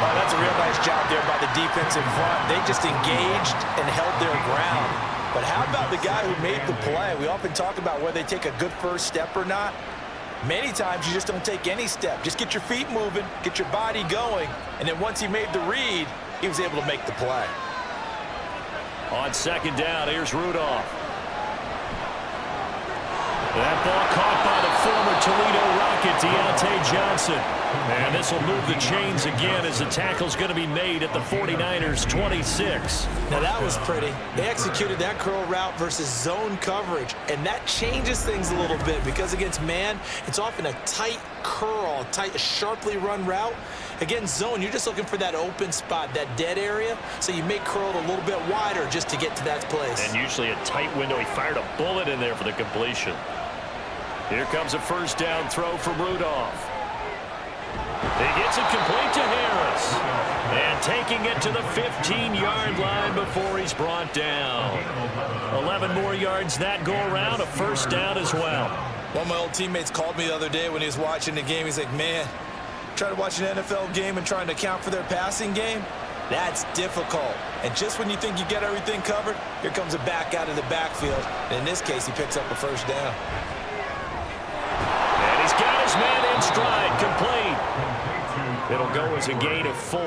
Oh, that's a real nice job there by the defensive front. They just engaged and held their ground. But how about the guy who made the play? We often talk about whether they take a good first step or not. Many times you just don't take any step. Just get your feet moving, get your body going, and then once he made the read, he was able to make the play. On 2nd down, here's Rudolph. That ball caught by the former Toledo Rocket, Deontay Johnson. And this will move the chains again as the tackle's going to be made at the 49ers' 26. Now that was pretty. They executed that curl route versus zone coverage, and that changes things a little bit because against man, it's often a tight curl, tight, sharply run route. Against zone, you're just looking for that open spot, that dead area, so you make curl a little bit wider just to get to that place. And usually a tight window. He fired a bullet in there for the completion. Here comes a first down throw from Rudolph. He gets it complete to Harris. And taking it to the 15-yard line before he's brought down. 11 more yards that go around, a first down as well. One of my old teammates called me the other day when he was watching the game. He's like, man, trying to watch an NFL game and trying to account for their passing game, that's difficult. And just when you think you get everything covered, here comes a back out of the backfield. And in this case, he picks up a first down. And he's got his man in stride, complete. It'll go as a gain of 4,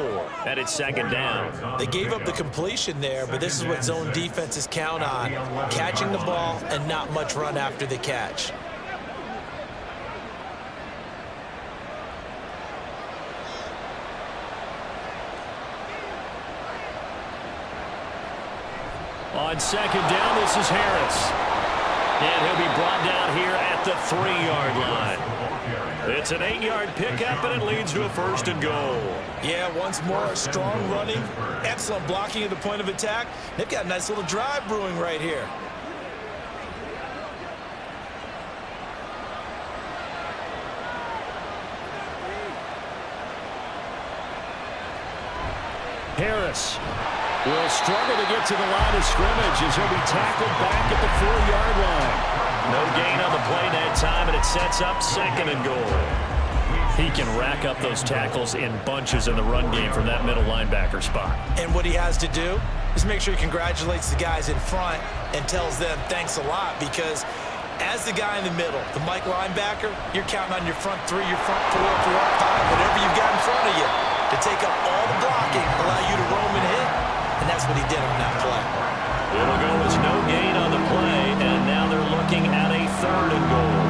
and it's second down. They gave up the completion there, but this is what zone defenses count on, catching the ball and not much run after the catch. On second down, this is Harris. And he'll be brought down here at the 3-yard line. It's an 8-yard pickup, and it leads to a 1st and goal. Yeah, once more, strong running, excellent blocking at the point of attack. They've got a nice little drive brewing right here. Harris will struggle to get to the line of scrimmage as he'll be tackled back at the 4-yard line. No gain on the play that time, and it sets up 2nd and goal. He can rack up those tackles in bunches in the run game from that middle linebacker spot. And what he has to do is make sure he congratulates the guys in front and tells them thanks a lot, because as the guy in the middle, the Mike linebacker, you're counting on your front 3, your front 4, your front 5, whatever you've got in front of you to take up all the blocking, allow you to roam and hit. And that's what he did on that play. It'll go as no gain on the play, and now they're looking at a 3rd and goal.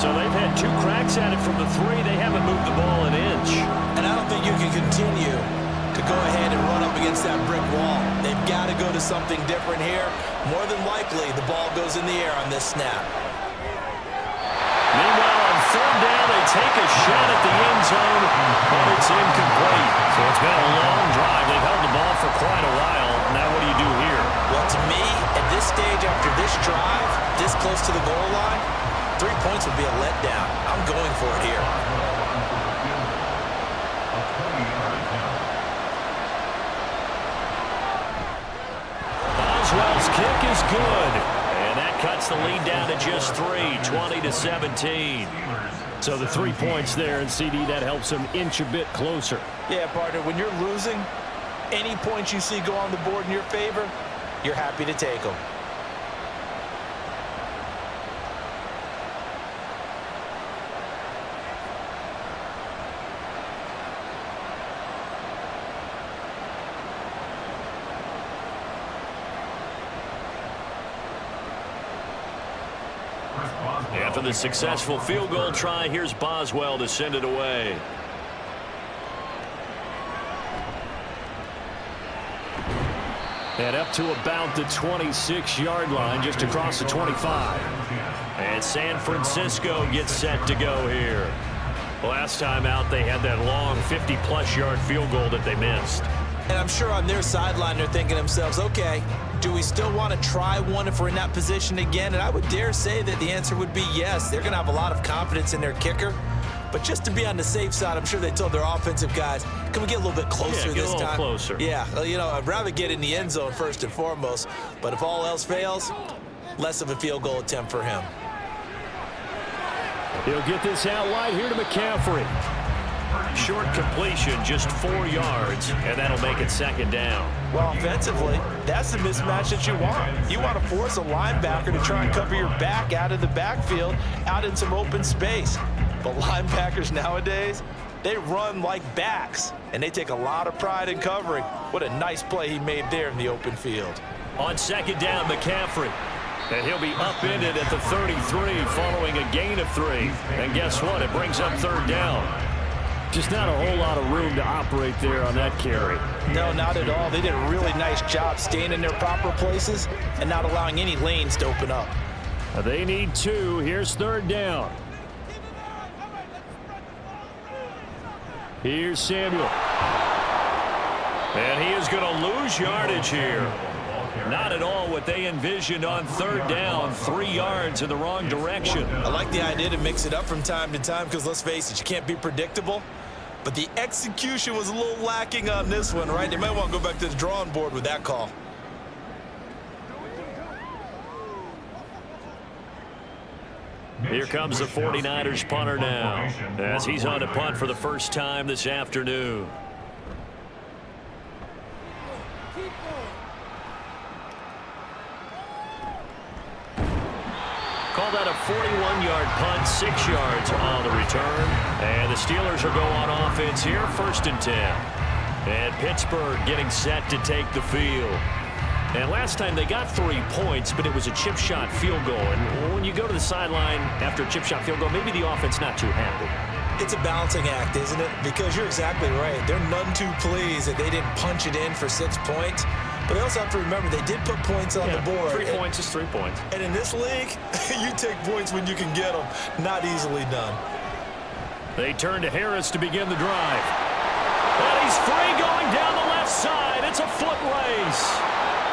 So they've had 2 cracks at it from the 3. They haven't moved the ball an inch. And I don't think you can continue to go ahead and run up against that brick wall. They've got to go to something different here. More than likely, the ball goes in the air on this snap. Meanwhile, on 3rd down, they take a shot at the end zone, but it's incomplete. So it's been a long drive. They've held the ball for quite a while. Now what do you do here? Well, to me, at this stage after this drive, this close to the goal line, 3 points would be a letdown. I'm going for it here. Boswell's kick is good. And that cuts the lead down to just 3, 20-17. So the 3 points there, and CD, that helps them inch a bit closer. Yeah, partner, when you're losing, any points you see go on the board in your favor, you're happy to take them. After the successful field goal try, here's Boswell to send it away. And up to about the 26-yard line, just across the 25. And San Francisco gets set to go here. Last time out, they had that long 50-plus yard field goal that they missed. And I'm sure on their sideline, they're thinking to themselves, okay, do we still want to try one if we're in that position again? And I would dare say that the answer would be yes. They're going to have a lot of confidence in their kicker. But just to be on the safe side, I'm sure they told their offensive guys, can we get a little bit closer this time? Closer. Yeah, well, you know, I'd rather get in the end zone first and foremost. But if all else fails, less of a field goal attempt for him. He'll get this out wide here to McCaffrey. Short completion, just 4 yards, and that'll make it second down. Well, offensively, that's the mismatch that you want. You want to force a linebacker to try and cover your back out of the backfield, out in some open space. But linebackers nowadays, they run like backs, and they take a lot of pride in covering. What a nice play he made there in the open field. On second down, McCaffrey. And he'll be upended at the 33 following a gain of 3. And guess what? It brings up third down. Just not a whole lot of room to operate there on that carry. No, not at all. They did a really nice job staying in their proper places and not allowing any lanes to open up. They need 2. Here's third down. Here's Samuel. And he is going to lose yardage here. Not at all what they envisioned on third down. 3 yards in the wrong direction. I like the idea to mix it up from time to time because, let's face it, you can't be predictable. But the execution was a little lacking on this one, right? They might want to go back to the drawing board with that call. Here comes the 49ers punter now, as he's on to punt for the first time this afternoon. Call that a 41-yard punt, 6 yards on the return. And the Steelers will go on offense here, 1st and 10. And Pittsburgh getting set to take the field. And last time they got 3 points, but it was a chip shot field goal. And when you go to the sideline after a chip shot field goal, maybe the offense not too happy. It's a balancing act, isn't it? Because you're exactly right. They're none too pleased that they didn't punch it in for 6 points. But they also have to remember they did put points on the board. 3 points is 3 points. And in this league, you take points when you can get them. Not easily done. They turn to Harris to begin the drive. And he's free going down the left side. It's a foot race.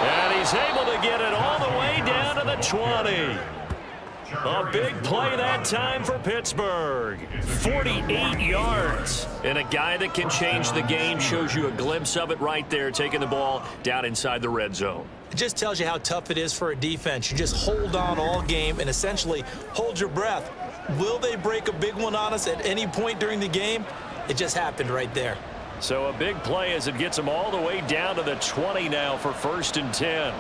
And he's able to get it all the way down to the 20. A big play that time for Pittsburgh. 48 yards. And a guy that can change the game, shows you a glimpse of it right there, taking the ball down inside the red zone. It just tells you how tough it is for a defense. You just hold on all game and essentially hold your breath. Will they break a big one on us at any point during the game? It just happened right there. So a big play as it gets them all the way down to the 20 now for 1st and 10.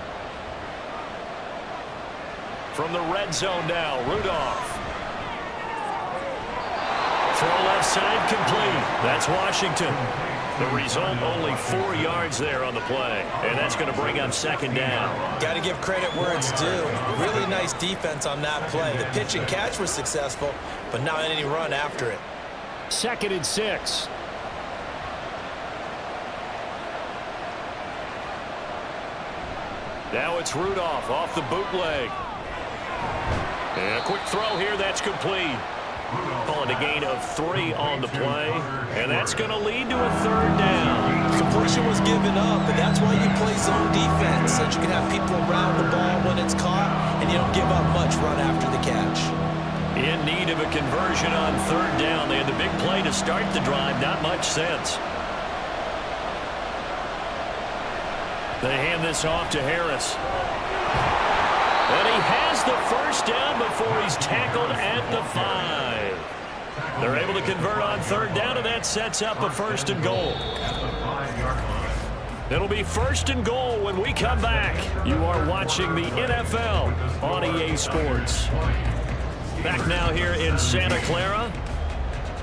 From the red zone now, Rudolph. Throw left side complete. That's Washington. The result, only 4 yards there on the play. And that's going to bring up 2nd down. Got to give credit where it's due. Really nice defense on that play. The pitch and catch was successful, but not any run after it. 2nd and 6. Now it's Rudolph off the bootleg. And a quick throw here, that's complete. Calling a gain of 3 on the play, and that's going to lead to a 3rd down. Completion was given up, but that's why you play zone defense, so that you can have people around the ball when it's caught, and you don't give up much run after the catch. In need of a conversion on 3rd down. They had the big play to start the drive, not much sense. They hand this off to Harris. And he has the 1st down before he's tackled at the 5. They're able to convert on 3rd down, and that sets up a 1st and goal. It'll be 1st and goal when we come back. You are watching the NFL on EA Sports. Back now here in Santa Clara.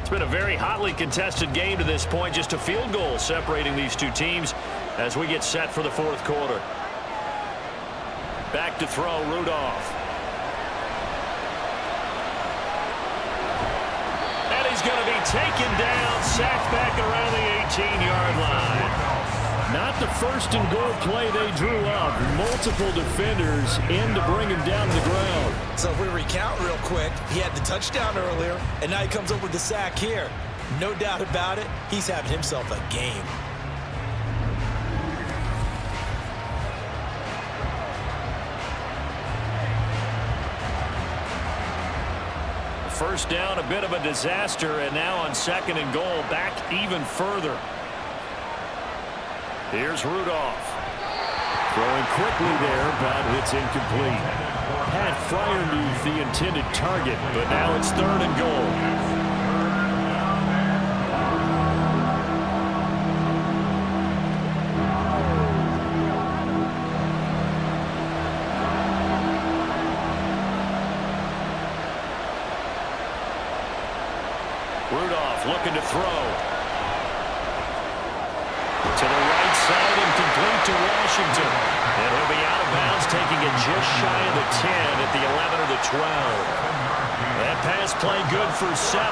It's been a very hotly contested game to this point. Just a field goal separating these two teams as we get set for the 4th quarter. Back to throw, Rudolph. And he's going to be taken down, sacked back around the 18-yard line. Not the 1st and goal play they drew up. Multiple defenders in to bring him down to the ground. So if we recount real quick, he had the touchdown earlier, and now he comes up with the sack here. No doubt about it, he's having himself a game. 1st down, a bit of a disaster, and now on 2nd and goal, back even further. Here's Rudolph. Throwing quickly there, but it's incomplete. Pat Freiermuth the intended target, but now it's 3rd and goal. Rudolph looking to throw. To the right side and complete to Washington. And he'll be out of bounds, taking it just shy of the 10 at the 11 or the 12. That pass play good for 7,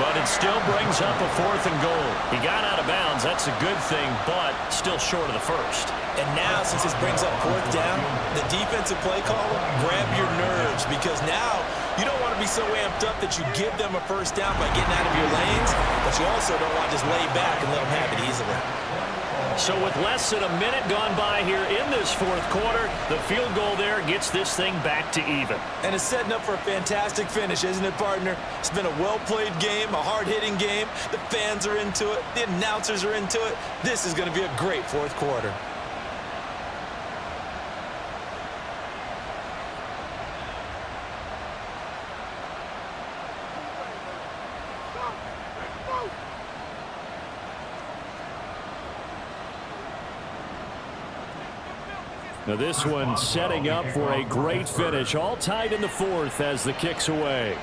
but it still brings up a 4th and goal. He got out of bounds, that's a good thing, but still short of the 1st. And now, since this brings up 4th down, the defensive play caller, grab your nerves, because now you don't want to be so amped up that you give them a 1st down by getting out of your lanes, but you also don't want to just lay back and let them have it easily. So with less than a minute gone by here in this 4th quarter, the field goal there gets this thing back to even. And it's setting up for a fantastic finish, isn't it, partner? It's been a well-played game, a hard-hitting game. The fans are into it. The announcers are into it. This is going to be a great 4th quarter. Now this one setting up for a great finish. All tied in the fourth as the kick's away.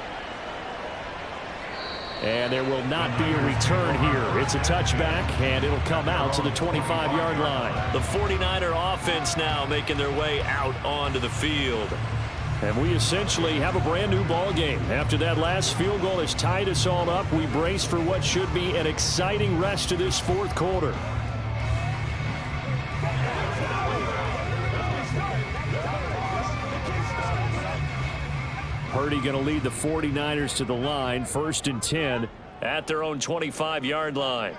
And there will not be a return here. It's a touchback, and it'll come out to the 25-yard line. The 49er offense now making their way out onto the field. And we essentially have a brand-new ball game. After that last field goal has tied us all up, we brace for what should be an exciting rest of this fourth quarter. Purdy going to lead the 49ers to the line, 1st and 10 at their own 25-yard line.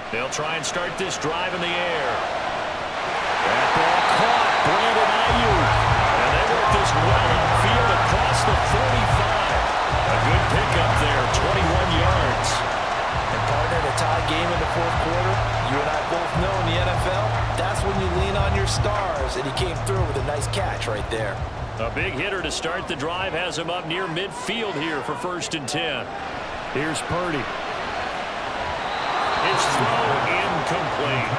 They'll try and start this drive in the air. That ball caught. Brandon Ayuk. And they work this well upfield across the 45. A good pickup there, 21 yards. And partner, in a tie game in the fourth quarter, you and I both know in the NFL, that's when you lean on your stars, and he came through with a nice catch right there. A big hitter to start the drive has him up near midfield here for 1st and 10. Here's Purdy. His throw incomplete.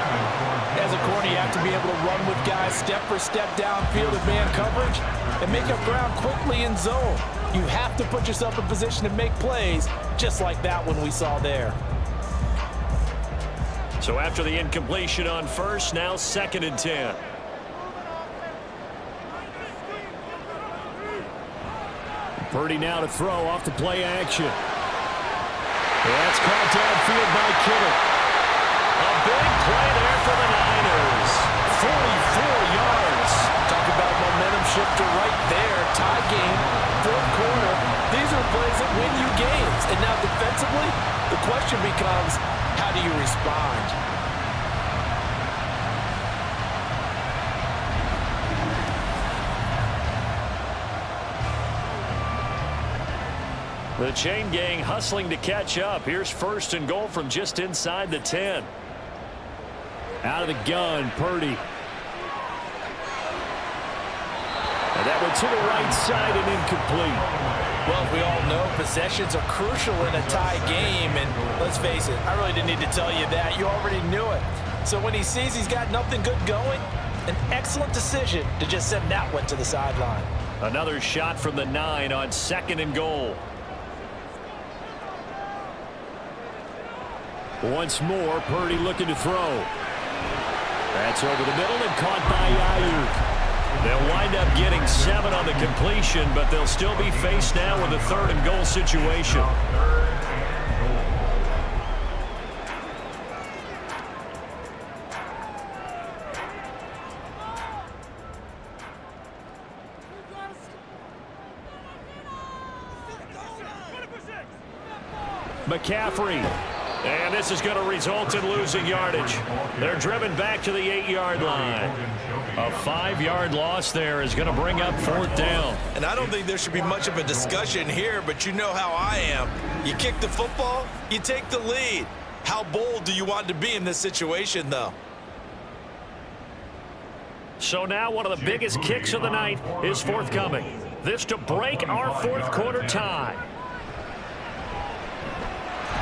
As a corner, you have to be able to run with guys step for step downfield in man coverage and make up ground quickly in zone. You have to put yourself in position to make plays, just like that one we saw there. So after the incompletion on 1st, now 2nd and 10. Purdy now to throw off the play action. That's caught downfield by Kittle. A big play there for the Niners. 44 yards. Talk about momentum shifter right there. Tie game, fourth quarter. These are plays that win you games. And now defensively, the question becomes, how do you respond? The chain gang hustling to catch up. Here's 1st and goal from just inside the 10. Out of the gun, Purdy. And that went to the right side and incomplete. Well, we all know possessions are crucial in a tie game. And let's face it, I really didn't need to tell you that. You already knew it. So when he sees he's got nothing good going, an excellent decision to just send that one to the sideline. Another shot from the 9 on 2nd and goal. Once more, Purdy looking to throw. That's over the middle and caught by Ayuk. They'll wind up getting 7 on the completion, but they'll still be faced now with a 3rd and goal situation. McCaffrey. And this is going to result in losing yardage. They're driven back to the 8-yard line. A 5-yard loss there is going to bring up 4th down. And I don't think there should be much of a discussion here, but you know how I am. You kick the football, you take the lead. How bold do you want to be in this situation, though? So now one of the biggest kicks of the night is forthcoming. This to break our fourth quarter tie.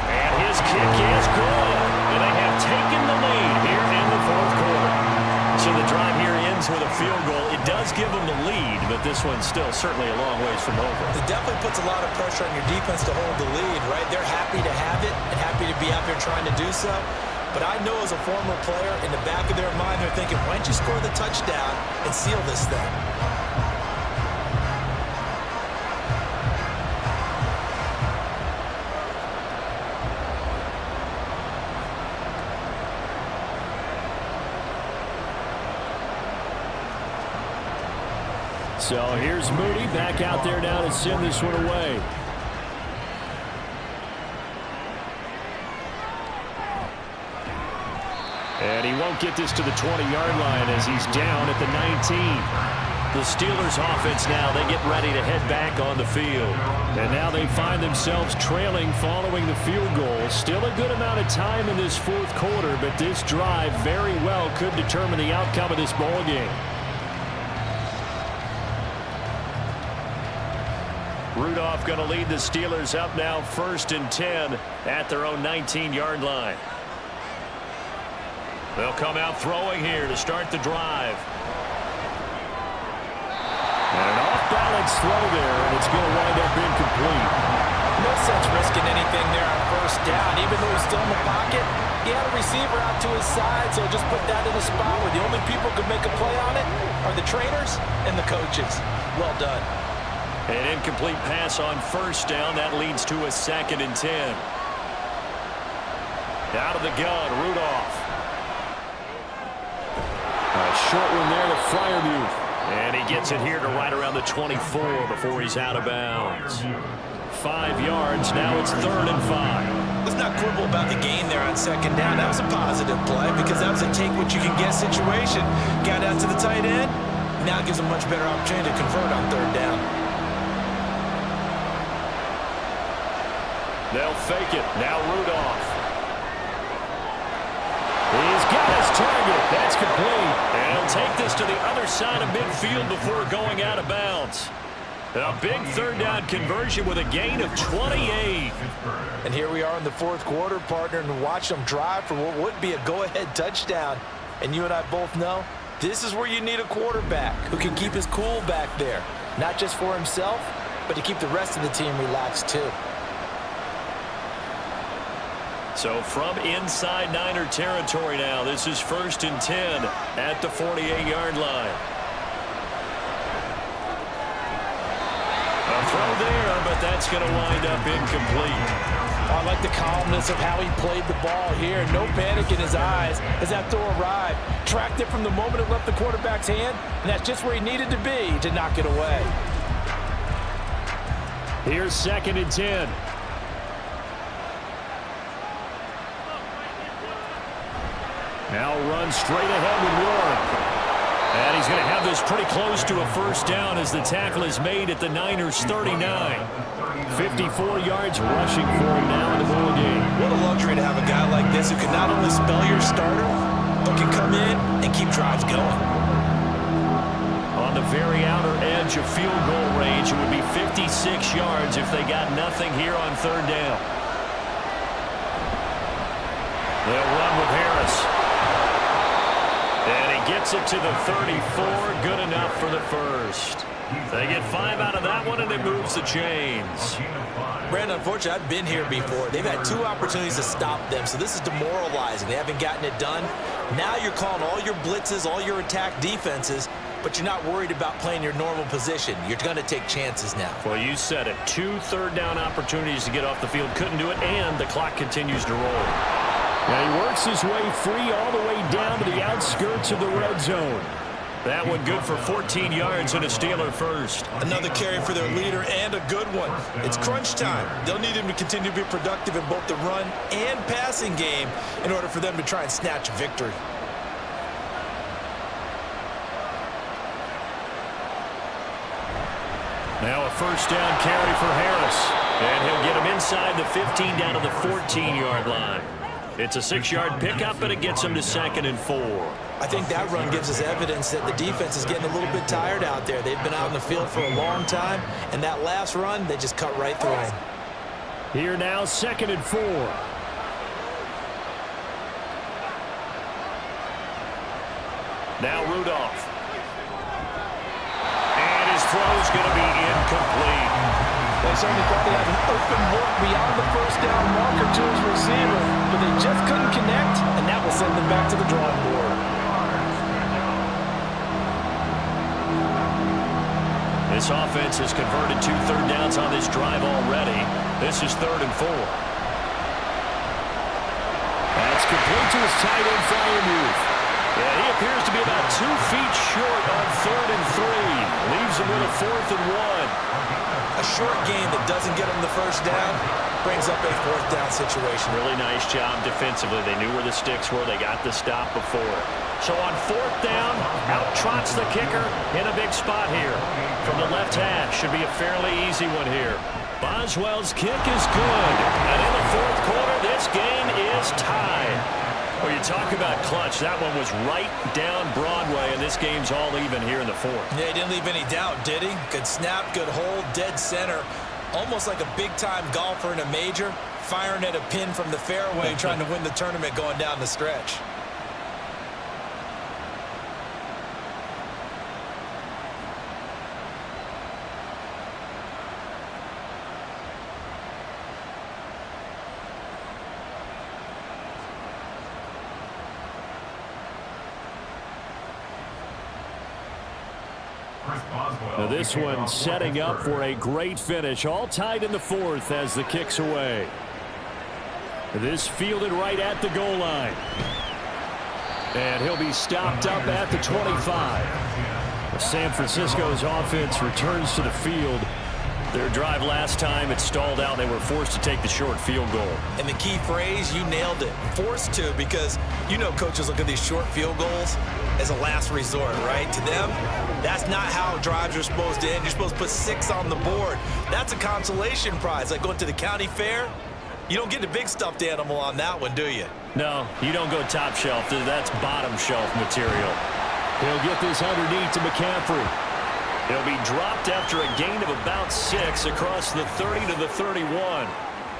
And his kick is good. And they have taken the lead here in the fourth quarter. So the drive here ends with a field goal. It does give them the lead, but this one's still certainly a long ways from over. It definitely puts a lot of pressure on your defense to hold the lead, right? They're happy to have it and happy to be out there trying to do so. But I know as a former player, in the back of their mind, they're thinking, why don't you score the touchdown and seal this thing? So here's Moody back out there now to send this one away. And he won't get this to the 20-yard line as he's down at the 19. The Steelers offense now, they get ready to head back on the field. And now they find themselves trailing following the field goal. Still a good amount of time in this fourth quarter, but this drive very well could determine the outcome of this ball game. Rudolph going to lead the Steelers up now 1st and 10 at their own 19-yard line. They'll come out throwing here to start the drive. And an off-balance throw there, and it's going to wind up incomplete. No sense risking anything there on first down. Even though he's still in the pocket, he had a receiver out to his side, so just put that in a spot where the only people who could make a play on it are the trainers and the coaches. Well done. An incomplete pass on first down. That leads to a 2nd and 10. Out of the gun, Rudolph. A short one there to Freiermuth. And he gets it here to right around the 24 before he's out of bounds. 5 yards. Now it's 3rd and 5. Let's not quibble about the gain there on 2nd down. That was a positive play because that was a take-what-you-can-get situation. Got out to the tight end. Now it gives a much better opportunity to convert on 3rd down. They'll fake it. Now Rudolph. He's got his target. That's complete. And he'll take this to the other side of midfield before going out of bounds. A big 3rd down conversion with a gain of 28. And here we are in the 4th quarter, partner, and watch them drive for what would be a go-ahead touchdown. And you and I both know this is where you need a quarterback who can keep his cool back there. Not just for himself, but to keep the rest of the team relaxed too. So from inside Niner territory now, this is 1st and 10 at the 48-yard line. A throw there, but that's going to wind up incomplete. I like the calmness of how he played the ball here. No panic in his eyes as that throw arrived. Tracked it from the moment it left the quarterback's hand, and that's just where he needed to be to knock it away. Here's 2nd and 10. Now run straight ahead with Warren. And he's going to have this pretty close to a 1st down as the tackle is made at the Niners' 39. 54 yards rushing for him now in the ball game. What a luxury to have a guy like this who can not only spell your starter, but can come in and keep drives going. On the very outer edge of field goal range, it would be 56 yards if they got nothing here on 3rd down. They'll run with Harris. And he gets it to the 34. Good enough for the 1st. They get 5 out of that one, and it moves the chains. Brandon, unfortunately, I've been here before. They've had 2 opportunities to stop them, so this is demoralizing. They haven't gotten it done. Now you're calling all your blitzes, all your attack defenses, but you're not worried about playing your normal position. You're going to take chances now. Well, you said it. 2 3rd down opportunities to get off the field. Couldn't do it, and the clock continues to roll. Now he works his way free all the way down to the outskirts of the red zone. That one good for 14 yards and a Steeler 1st. Another carry for their leader and a good one. It's crunch time. They'll need him to continue to be productive in both the run and passing game in order for them to try and snatch a victory. Now a 1st down carry for Harris. And he'll get him inside the 15 down to the 14-yard line. It's a 6-yard pickup, and it gets him to 2nd and 4. I think that run gives us evidence that the defense is getting a little bit tired out there. They've been out in the field for a long time, and that last run, they just cut right through him. Here now, 2nd and 4. Now Rudolph. And his throw's going to be incomplete. They certainly thought they had an open look beyond the 1st down marker to his receiver, but they just couldn't connect, and that will send them back to the drawing board. This offense has converted 2 3rd downs on this drive already. This is 3rd and 4. That's complete to his tight end, Freiermuth. Yeah, he appears to be about 2 feet short on 3rd and 3. Leaves him with a 4th and 1. A short gain that doesn't get them the 1st down brings up a 4th down situation. Really nice job defensively. They knew where the sticks were. They got the stop before. So on 4th down, out trots the kicker in a big spot here. From the left hash, should be a fairly easy one here. Boswell's kick is good. And in the 4th quarter, this game is tied. Well, you talk about clutch. That one was right down Broadway, and this game's all even here in the 4th. Yeah, he didn't leave any doubt, did he? Good snap, good hold, dead center. Almost like a big-time golfer in a major, firing at a pin from the fairway, trying to win the tournament going down the stretch. Now this one setting up for a great finish. All tied in the fourth as the kick's away. This fielded right at the goal line. And he'll be stopped up at the 25. San Francisco's offense returns to the field. Their drive last time, it stalled out. They were forced to take the short field goal. And the key phrase, you nailed it, forced to, because you know coaches look at these short field goals as a last resort, right? To them, that's not how drives are supposed to end. You're supposed to put 6 on the board. That's a consolation prize, like going to the county fair. You don't get the big stuffed animal on that one, do you? No, you don't go top shelf. That's bottom shelf material. He'll get this underneath to McCaffrey. He'll be dropped after a gain of about 6 across the 30 to the 31.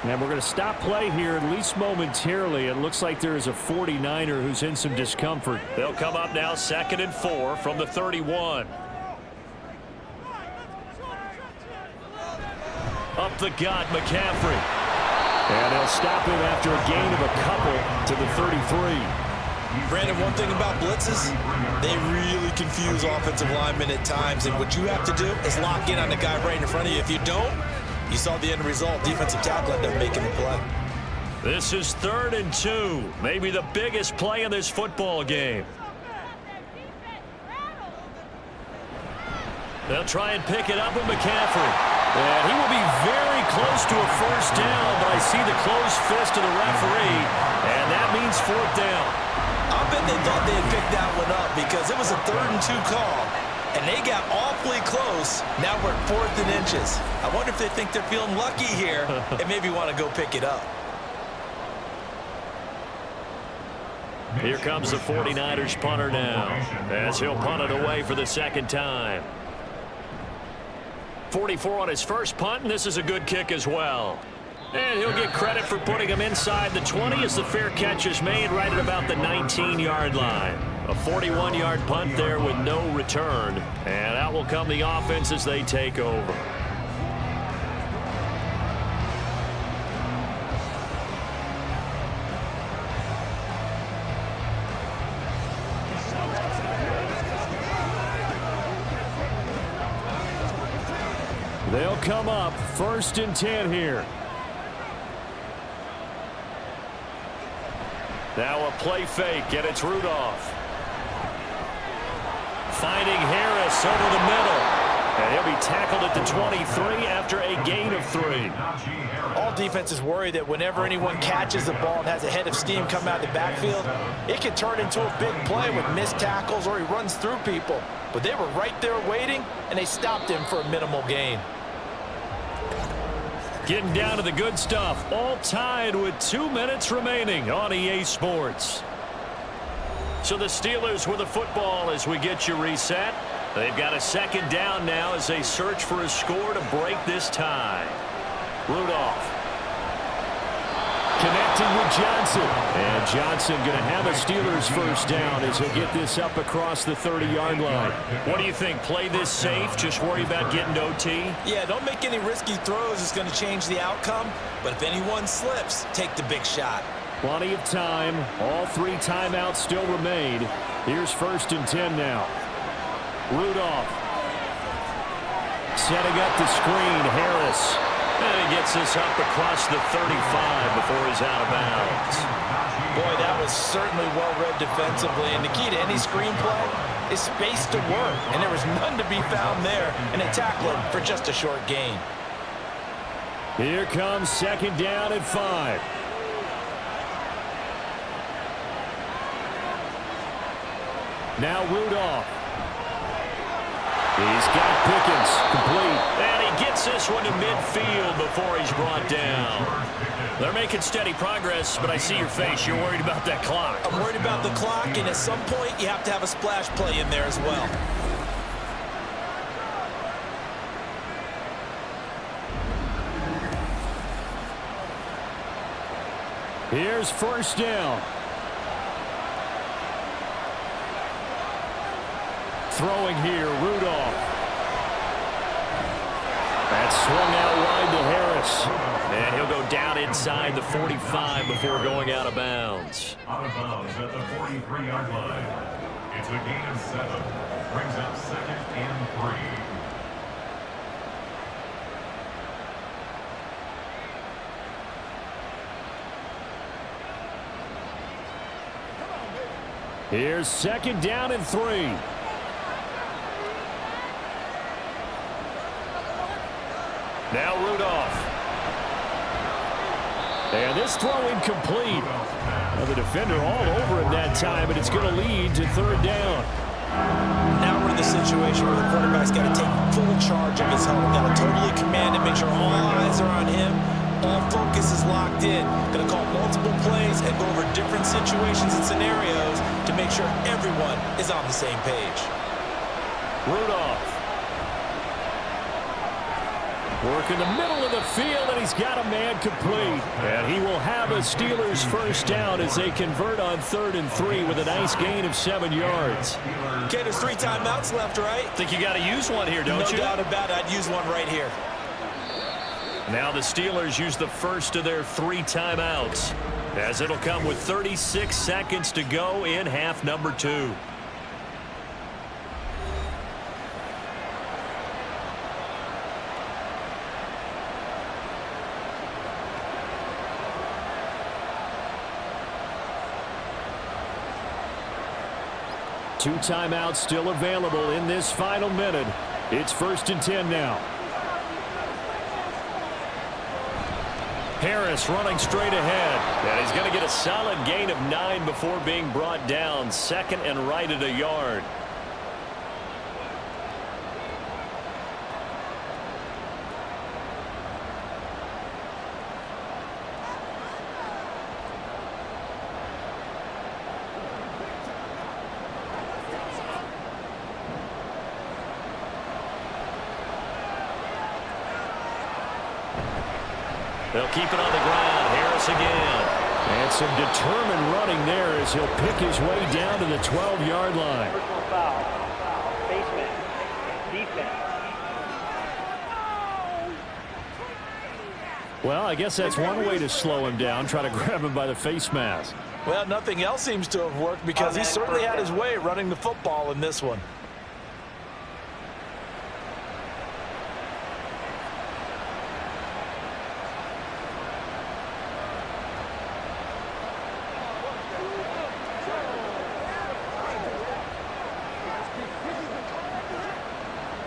And we're going to stop play here, at least momentarily. It looks like there is a 49er who's in some discomfort. They'll come up now 2nd and 4 from the 31. Up the gut, McCaffrey. And they'll stop him after a gain of a couple to the 33. Brandon, one thing about blitzes, they really confuse offensive linemen at times, and what you have to do is lock in on the guy right in front of you. If you don't, you saw the end result. Defensive tackle ended up making the play. This is 3rd and 2, maybe the biggest play in this football game. They'll try and pick it up with McCaffrey. And he will be very close to a first down, but I see the closed fist of the referee, and that means 4th down. I bet they thought they had picked that one up because it was a 3rd and 2 call, and they got awfully close. Now we're at 4th and inches. I wonder if they think they're feeling lucky here and maybe want to go pick it up. Here comes the 49ers punter now, as he'll punt it away for the 2nd time. 44 on his first punt, and this is a good kick as well. And he'll get credit for putting him inside the 20 as the fair catch is made right at about the 19-yard line. A 41-yard punt there with no return. And out will come the offense as they take over. They'll come up 1st and 10 here. Now a play fake, and it's Rudolph. Finding Harris over the middle. And he'll be tackled at the 23 after a gain of 3. All defenses worry that whenever anyone catches the ball and has a head of steam come out of the backfield, it can turn into a big play with missed tackles or he runs through people. But they were right there waiting, and they stopped him for a minimal gain. Getting down to the good stuff. All tied with 2 minutes remaining on EA Sports. So the Steelers with the football as we get you reset. They've got a 2nd down now as they search for a score to break this tie. Rudolph. Connecting with Johnson. And Johnson going to have a Steelers first down as he'll get this up across the 30-yard line. What do you think? Play this safe? Just worry about getting to OT? Yeah, don't make any risky throws. It's going to change the outcome. But if anyone slips, take the big shot. Plenty of time. All 3 timeouts still remain. Here's 1st and 10 now. Rudolph. Setting up the screen. Harris. And he gets this up across the 35 before he's out of bounds. Boy, that was certainly well-read defensively. And the key to any screenplay is space to work. And there was none to be found there. And they tackle him for just a short gain. Here comes 2nd down and 5. Now Rudolph. He's got Pickens complete. And he gets this one to midfield before he's brought down. They're making steady progress, but I see your face. You're worried about that clock. I'm worried about the clock, and at some point you have to have a splash play in there as well. Here's 1st down. Throwing here, Rudolph. That's swung out wide to Harris. And he'll go down inside the 45 before going out of bounds. Out of bounds at the 43-yard line. It's a gain of 7. Brings up 2nd and 3. Here's 2nd down and 3. Now Rudolph. And this throw incomplete. Well, the defender all over him that time, but it's going to lead to 3rd down. Now we're in the situation where the quarterback's got to take full charge of his helmet. Got to totally command it, make sure all eyes are on him. All focus is locked in. Going to call multiple plays and go over different situations and scenarios to make sure everyone is on the same page. Rudolph. Work in the middle of the field, and he's got a man complete. And he will have a Steelers 1st down as they convert on 3rd and 3 with a nice gain of 7 yards. Okay, there's 3 timeouts left, right? Think you got to use one here, don't you? No doubt about it. I'd use one right here. Now the Steelers use the first of their 3 timeouts, as it'll come with 36 seconds to go in half number 2. Two timeouts still available in this final minute. It's 1st and 10 now. Harris running straight ahead. And he's going to get a solid gain of 9 before being brought down. 2nd and right at a yard. They'll keep it on the ground. Harris again. And some determined running there as he'll pick his way down to the 12-yard line. Personal foul. Basement. Defense. Well, I guess that's one way to slow him down, try to grab him by the face mask. Well, nothing else seems to have worked because he certainly had his way running the football in this one.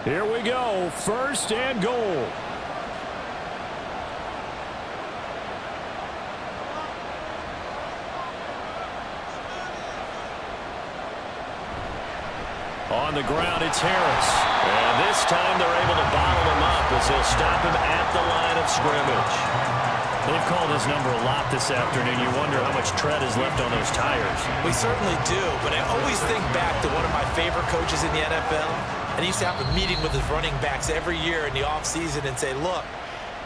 Here we go, 1st and goal. On the ground, it's Harris. And this time they're able to bottle him up as they'll stop him at the line of scrimmage. They've called his number a lot this afternoon. You wonder how much tread is left on those tires. We certainly do, but I always think back to one of my favorite coaches in the NFL. And he used to have a meeting with his running backs every year in the offseason and say, look,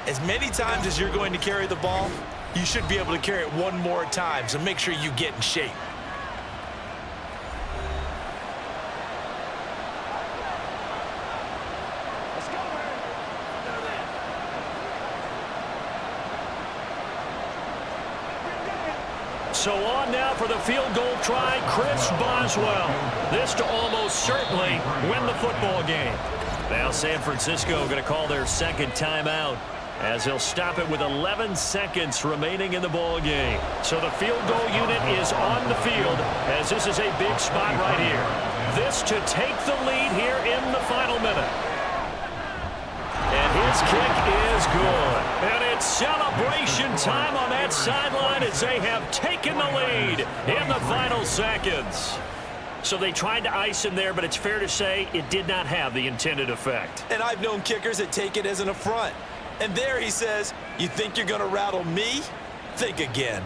as many times as you're going to carry the ball, you should be able to carry it one more time, so make sure you get in shape. So on now for the field goal try, Chris Boswell. This to almost certainly win the football game. Now San Francisco going to call their 2nd timeout, as they'll stop it with 11 seconds remaining in the ball game. So the field goal unit is on the field, as this is a big spot right here. This to take the lead here in the final minute. And his kick is good. And it's celebration time on that sideline as they have taken the lead in the final seconds. So they tried to ice him there, but it's fair to say it did not have the intended effect. And I've known kickers that take it as an affront. And there he says, you think you're going to rattle me? Think again.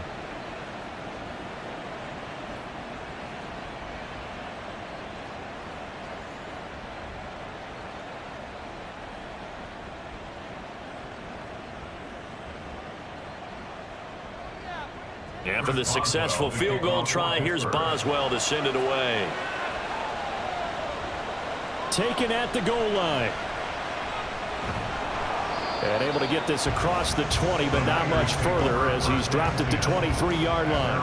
After the successful field goal try, here's Boswell to send it away. Taken at the goal line. And able to get this across the 20, but not much further as he's dropped it to 23-yard line.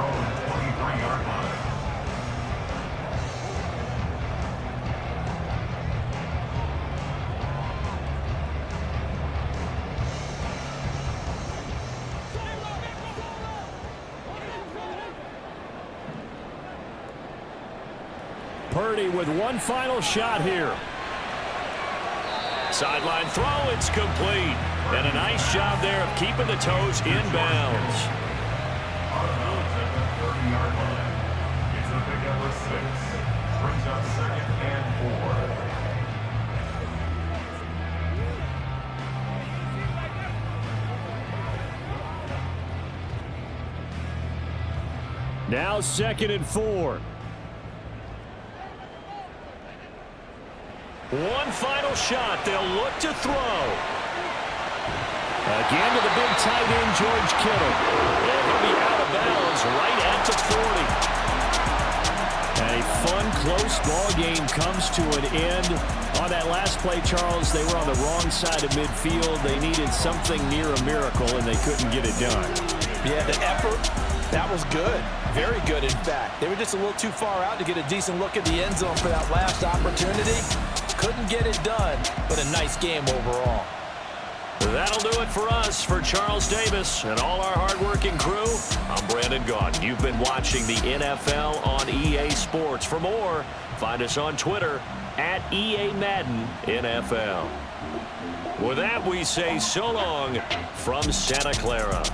Purdy with one final shot here. Sideline throw, it's complete. And a nice job there of keeping the toes in bounds. On the 30-yard line. It's a pickup of 6. Brings up second and 4. Now 2nd and 4. One final shot. They'll look to throw. Again to the big tight end, George Kittle. And he'll be out of bounds right at the 40. A fun, close ball game comes to an end. On that last play, Charles, they were on the wrong side of midfield. They needed something near a miracle, and they couldn't get it done. Yeah, the effort, that was good. Very good, in fact. They were just a little too far out to get a decent look at the end zone for that last opportunity. Couldn't get it done, but a nice game overall. That'll do it for us. For Charles Davis and all our hardworking crew, I'm Brandon Gaudin. You've been watching the NFL on EA Sports. For more, find us on Twitter at EA Madden NFL. With that, we say so long from Santa Clara.